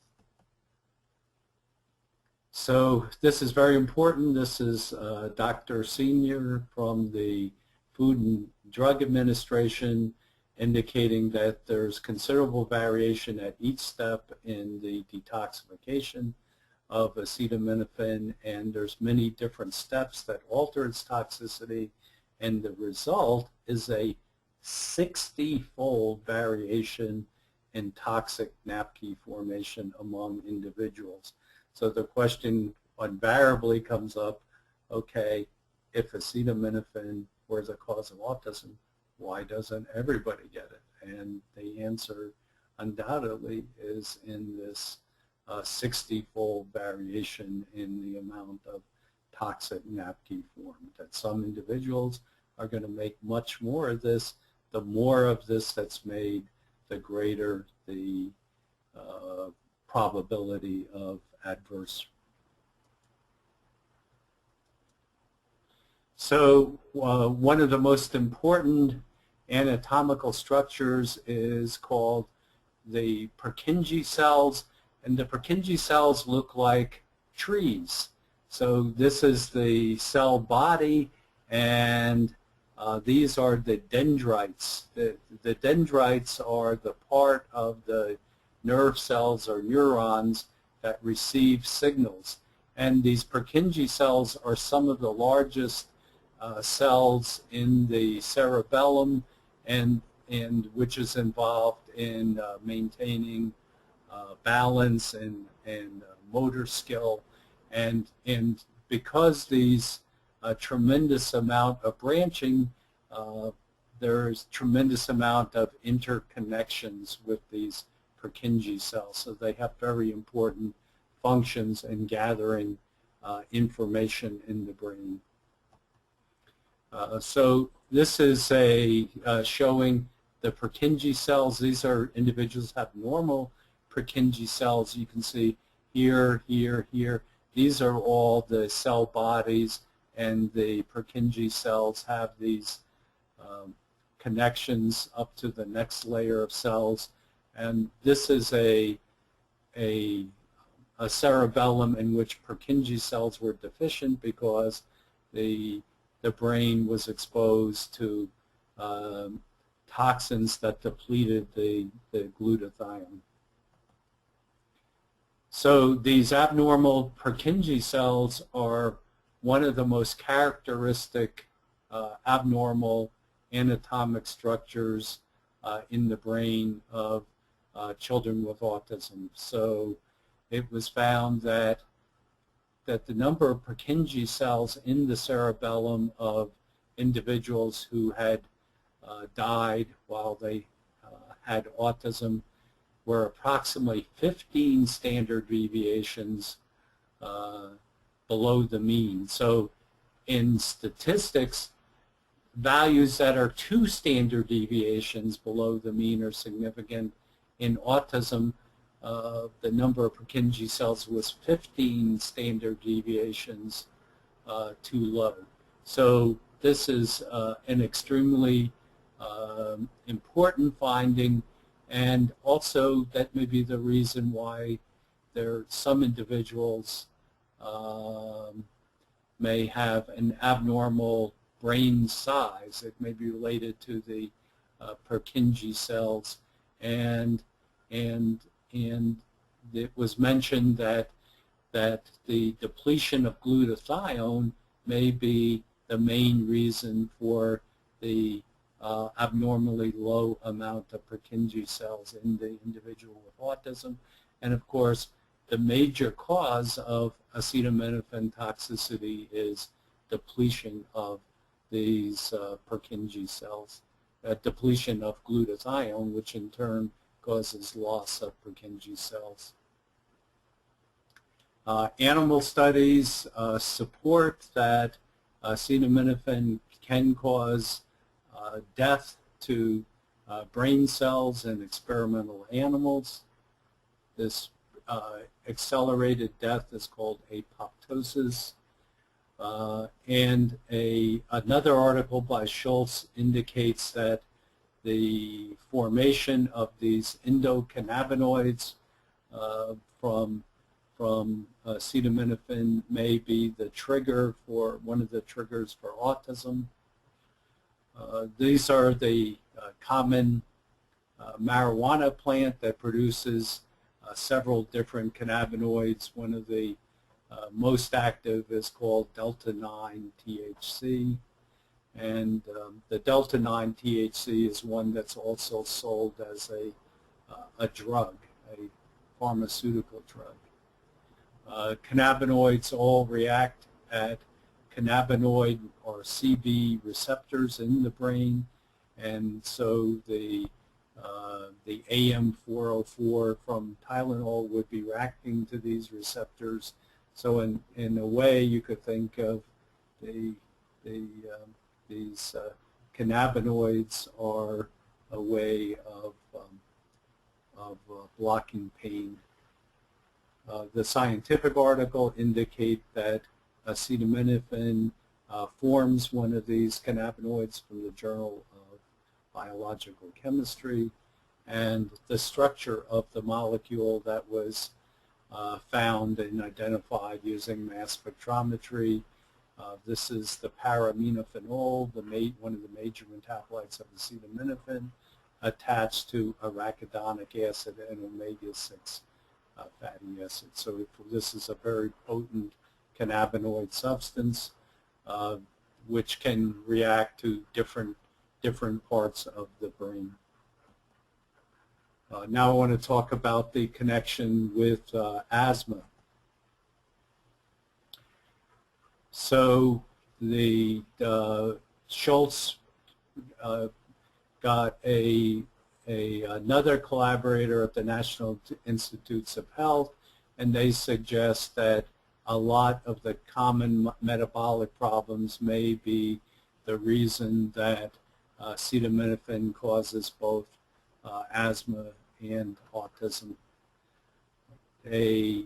Speaker 1: So this is very important. This is Dr. Senior from the Food and Drug Administration indicating that there's considerable variation at each step in the detoxification of acetaminophen, and there's many different steps that alter its toxicity, and the result is a 60-fold variation in toxic NAPQI formation among individuals. So the question invariably comes up, okay, if acetaminophen was a cause of autism, why doesn't everybody get it? And the answer undoubtedly is in this 60-fold variation in the amount of toxic NAPQI formed. That some individuals are going to make much more of this. The more of this that's made, the greater the probability of adverse. So one of the most important anatomical structures is called the Purkinje cells, and the Purkinje cells look like trees. So this is the cell body, and these are the dendrites. The dendrites are the part of the nerve cells or neurons that receive signals. And these Purkinje cells are some of the largest cells in the cerebellum, and which is involved in maintaining balance and motor skill. And because these tremendous amount of branching, there's tremendous amount of interconnections with these Purkinje cells. So they have very important functions in gathering information in the brain. So this is showing the Purkinje cells. These are individuals who have normal Purkinje cells. You can see here, here, here. These are all the cell bodies, and the Purkinje cells have these connections up to the next layer of cells. And this is a cerebellum in which Purkinje cells were deficient because the brain was exposed to toxins that depleted the glutathione. So these abnormal Purkinje cells are one of the most characteristic abnormal anatomic structures in the brain of children with autism. So it was found that the number of Purkinje cells in the cerebellum of individuals who had died while they had autism were approximately 15 standard deviations below the mean. So in statistics, values that are 2 standard deviations below the mean are significant. In autism, the number of Purkinje cells was 15 standard deviations too low. So this is an extremely important finding, and also that may be the reason why some individuals may have an abnormal brain size. It may be related to the Purkinje cells, and it was mentioned that the depletion of glutathione may be the main reason for the abnormally low amount of Purkinje cells in the individual with autism. And of course, the major cause of acetaminophen toxicity is depletion of these Purkinje cells, depletion of glutathione, which in turn causes loss of Purkinje cells. Animal studies support that acetaminophen can cause death to brain cells in experimental animals. This accelerated death is called apoptosis. And another article by Schultz indicates that the formation of these endocannabinoids from acetaminophen may be the trigger for one of the triggers for autism. These are the common marijuana plant that produces several different cannabinoids. One of the most active is called delta-9 THC, and the delta-9 THC is one that's also sold as a drug, a pharmaceutical drug. Cannabinoids all react at cannabinoid or CB receptors in the brain, and so the AM404 from Tylenol would be reacting to these receptors. So in a way, you could think of these cannabinoids are a way of blocking pain. The scientific article indicate that acetaminophen forms one of these cannabinoids from the Journal of Biological Chemistry, and the structure of the molecule that was found and identified using mass spectrometry. This is the paraminophenol, one of the major metabolites of acetaminophen, attached to arachidonic acid and omega-6 fatty acid. So this is a very potent cannabinoid substance which can react to different parts of the brain. Now I want to talk about the connection with asthma. So the Schultz got another collaborator at the National Institutes of Health, and they suggest that a lot of the common metabolic problems may be the reason that acetaminophen causes both asthma and autism. A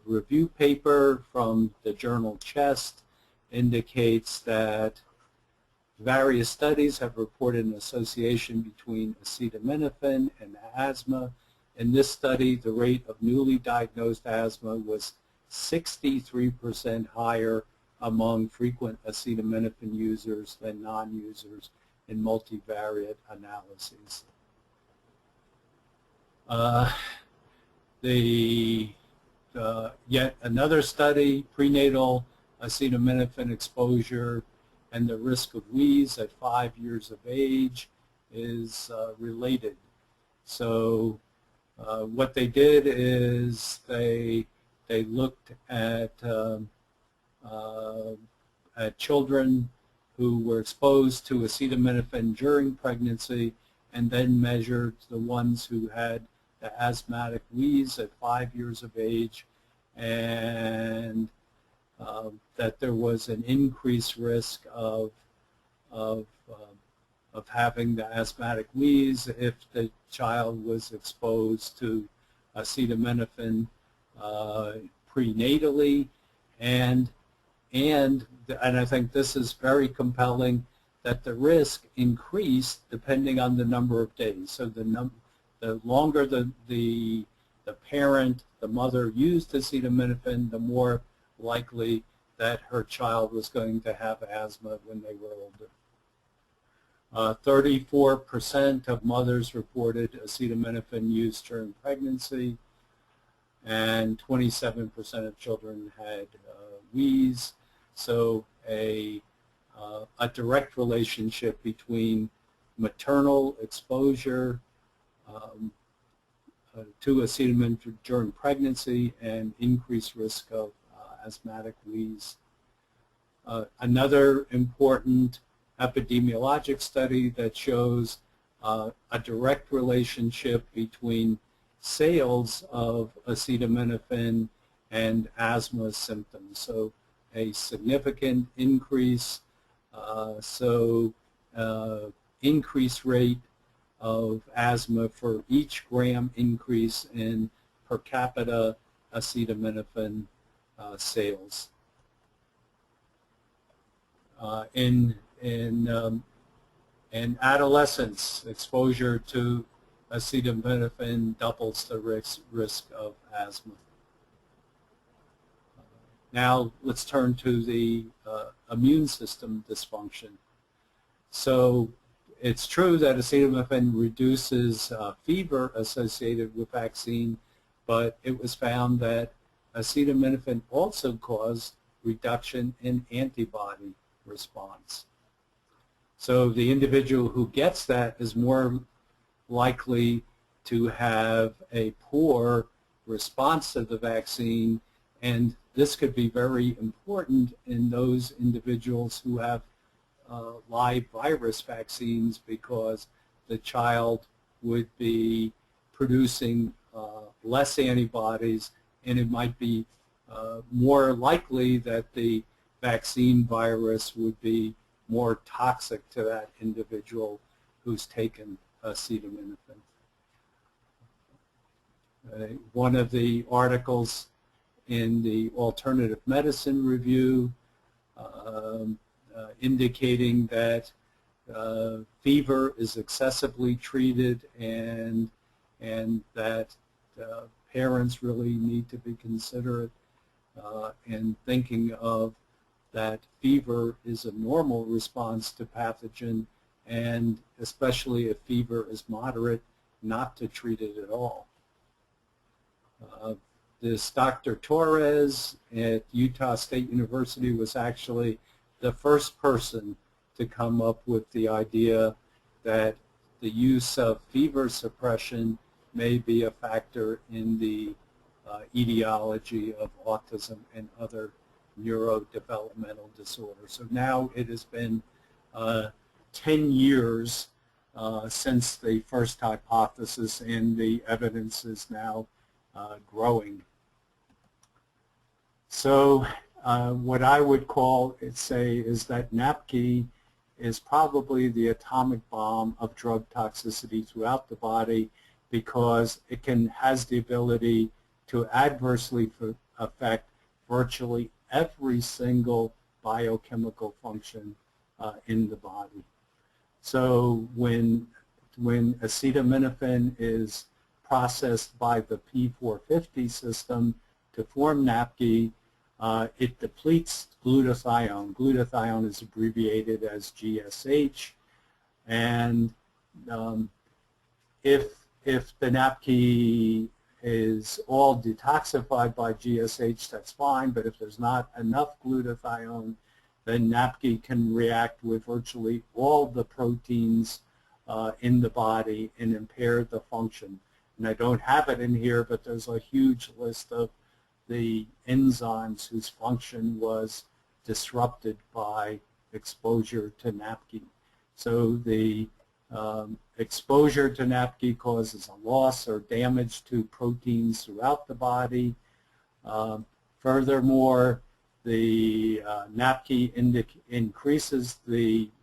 Speaker 1: review paper from the journal Chest indicates that various studies have reported an association between acetaminophen and asthma. In this study, the rate of newly diagnosed asthma was 63% higher among frequent acetaminophen users than non-users in multivariate analyses. Yet another study, prenatal acetaminophen exposure and the risk of wheeze at 5 years of age, is related. So what they did is they looked at children who were exposed to acetaminophen during pregnancy and then measured the ones who had the asthmatic wheeze at 5 years of age, and that there was an increased risk of having the asthmatic wheeze if the child was exposed to acetaminophen prenatally, and I think this is very compelling, that the risk increased depending on the number of days. So the longer the parent, the mother, used acetaminophen, the more likely that her child was going to have asthma when they were older. 34% of mothers reported acetaminophen use during pregnancy, and 27% of children had wheeze. So a direct relationship between maternal exposure to acetaminophen during pregnancy and increased risk of asthmatic wheeze. Another important epidemiologic study that shows a direct relationship between sales of acetaminophen and asthma symptoms. So a significant increase, increased rate of asthma for each gram increase in per capita acetaminophen sales. In adolescents, exposure to acetaminophen doubles the risk of asthma. Now let's turn to the immune system dysfunction. So it's true that acetaminophen reduces fever associated with vaccine, but it was found that acetaminophen also caused reduction in antibody response. So the individual who gets that is more likely to have a poor response to the vaccine, and this could be very important in those individuals who have live virus vaccines, because the child would be producing less antibodies, and it might be more likely that the vaccine virus would be more toxic to that individual who's taken acetaminophen. One of the articles in the Alternative Medicine Review indicating that fever is excessively treated, and that parents really need to be considerate in thinking of that fever is a normal response to pathogen, and especially if fever is moderate, not to treat it at all. This Dr. Torres at Utah State University was actually the first person to come up with the idea that the use of fever suppression may be a factor in the etiology of autism and other neurodevelopmental disorders. So now it has been 10 years since the first hypothesis, and the evidence is now growing. So what I would say is that NAPQI is probably the atomic bomb of drug toxicity throughout the body, because it has the ability to adversely affect virtually every single biochemical function in the body. So when acetaminophen is processed by the P450 system to form NAPQI, it depletes glutathione. Glutathione is abbreviated as GSH, and if the NAPQI is all detoxified by GSH, that's fine, but if there's not enough glutathione, then NAPQI can react with virtually all the proteins in the body and impair the function. And I don't have it in here, but there's a huge list of the enzymes whose function was disrupted by exposure to NAPQI. So the exposure to NAPQI causes a loss or damage to proteins throughout the body. Furthermore, the NAPQI increases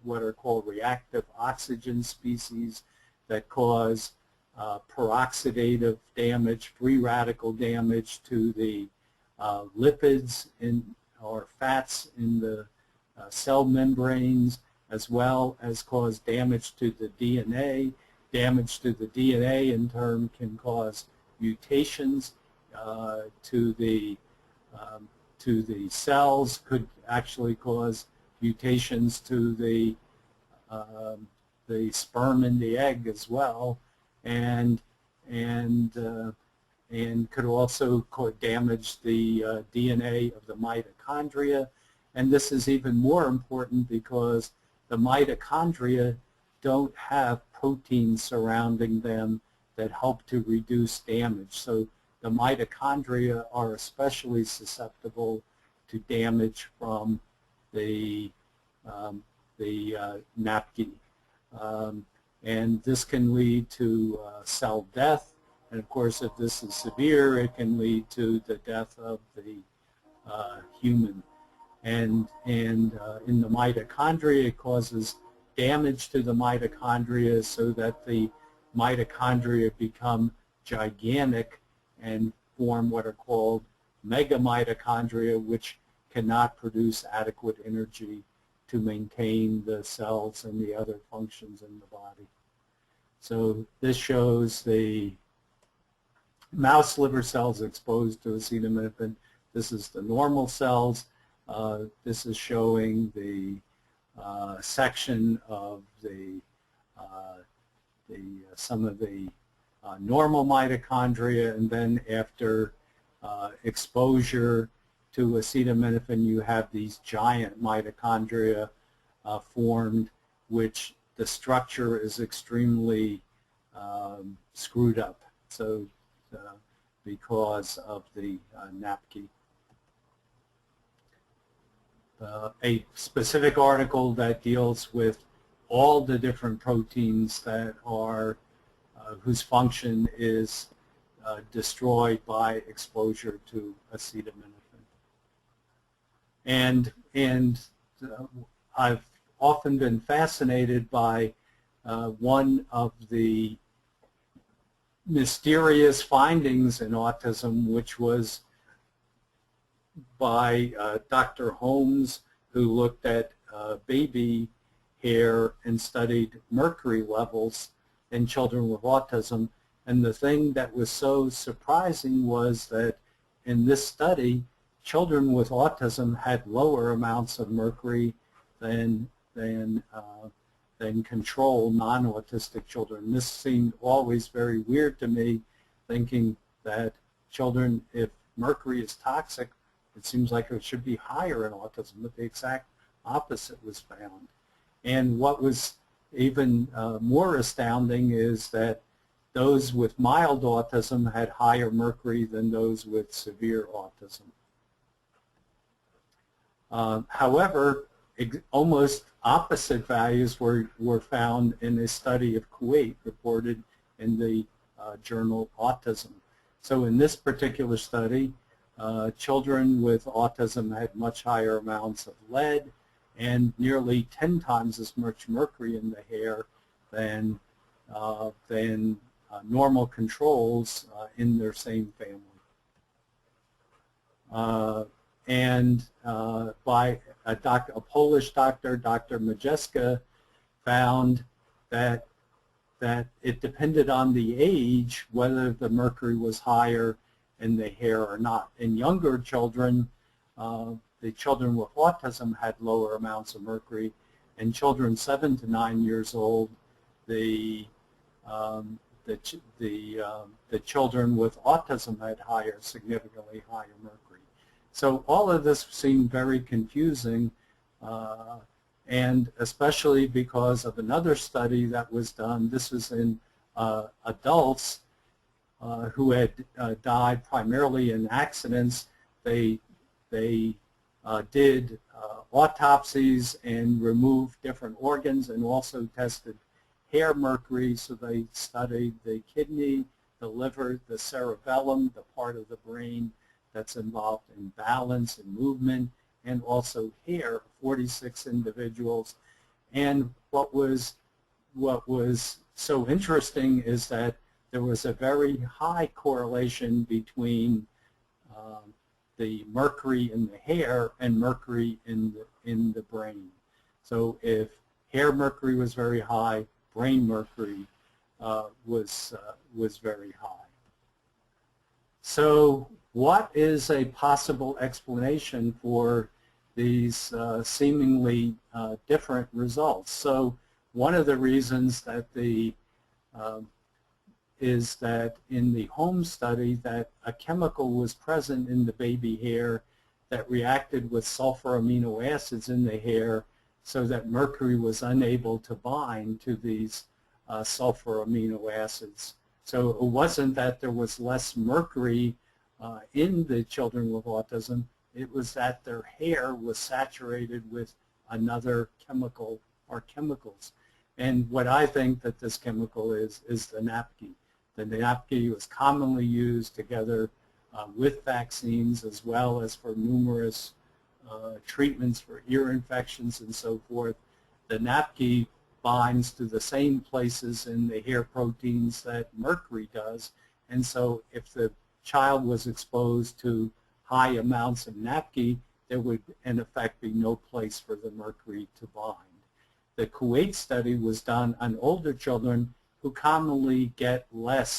Speaker 1: what are called reactive oxygen species that cause peroxidative damage, free radical damage to the lipids or fats in the cell membranes, as well as cause damage to the DNA. Damage to the DNA in turn can cause mutations to the cells, could actually cause mutations to the sperm in the egg as well, and could also damage the DNA of the mitochondria. And this is even more important because the mitochondria don't have proteins surrounding them that help to reduce damage. So the mitochondria are especially susceptible to damage from the NAPQI. And this can lead to cell death. And of course, if this is severe, it can lead to the death of the human. And in the mitochondria, it causes damage to the mitochondria so that the mitochondria become gigantic and form what are called megamitochondria, which cannot produce adequate energy to maintain the cells and the other functions in the body. So this shows the mouse liver cells exposed to acetaminophen. This is the normal cells. This is showing the section of some of the normal mitochondria, and then after exposure to acetaminophen, you have these giant mitochondria formed, which the structure is extremely screwed up. So because of the NAPQI. A specific article that deals with all the different proteins that are whose function is destroyed by exposure to acetaminophen. And I've often been fascinated by one of the mysterious findings in autism, which was by Dr. Holmes, who looked at baby hair and studied mercury levels in children with autism. And the thing that was so surprising was that in this study, children with autism had lower amounts of mercury than control non-autistic children. This seemed always very weird to me, thinking that children, if mercury is toxic, it seems like it should be higher in autism, but the exact opposite was found. And what was even more astounding is that those with mild autism had higher mercury than those with severe autism. However, almost opposite values were found in a study of Kuwait reported in the journal Autism. So in this particular study, children with autism had much higher amounts of lead and nearly 10 times as much mercury in the hair than normal controls in their same family. By a Polish doctor, Dr. Majewska, found that it depended on the age whether the mercury was higher in the hair or not. In younger children, the children with autism had lower amounts of mercury. In children 7 to 9 years old, the children with autism had significantly higher mercury. So all of this seemed very confusing, and especially because of another study that was done. This was in adults who had died primarily in accidents. They did autopsies and removed different organs and also tested hair mercury. So they studied the kidney, the liver, the cerebellum, the part of the brain that's involved in balance and movement, and also hair, 46 individuals. And what was so interesting is that there was a very high correlation between the mercury in the hair and mercury in the brain. So if hair mercury was very high, brain mercury was very high. So what is a possible explanation for these seemingly different results? So one of the reasons that is that in the home study that a chemical was present in the baby hair that reacted with sulfur amino acids in the hair so that mercury was unable to bind to these sulfur amino acids. So it wasn't that there was less mercury in the children with autism, it was that their hair was saturated with another chemical or chemicals. And what I think that this chemical is the NAPQI. The NAPQI was commonly used together with vaccines as well as for numerous treatments for ear infections and so forth. The NAPQI binds to the same places in the hair proteins that mercury does. And so if the child was exposed to high amounts of NAPQI, there would in effect be no place for the mercury to bind. The Kuwait study was done on older children who commonly get less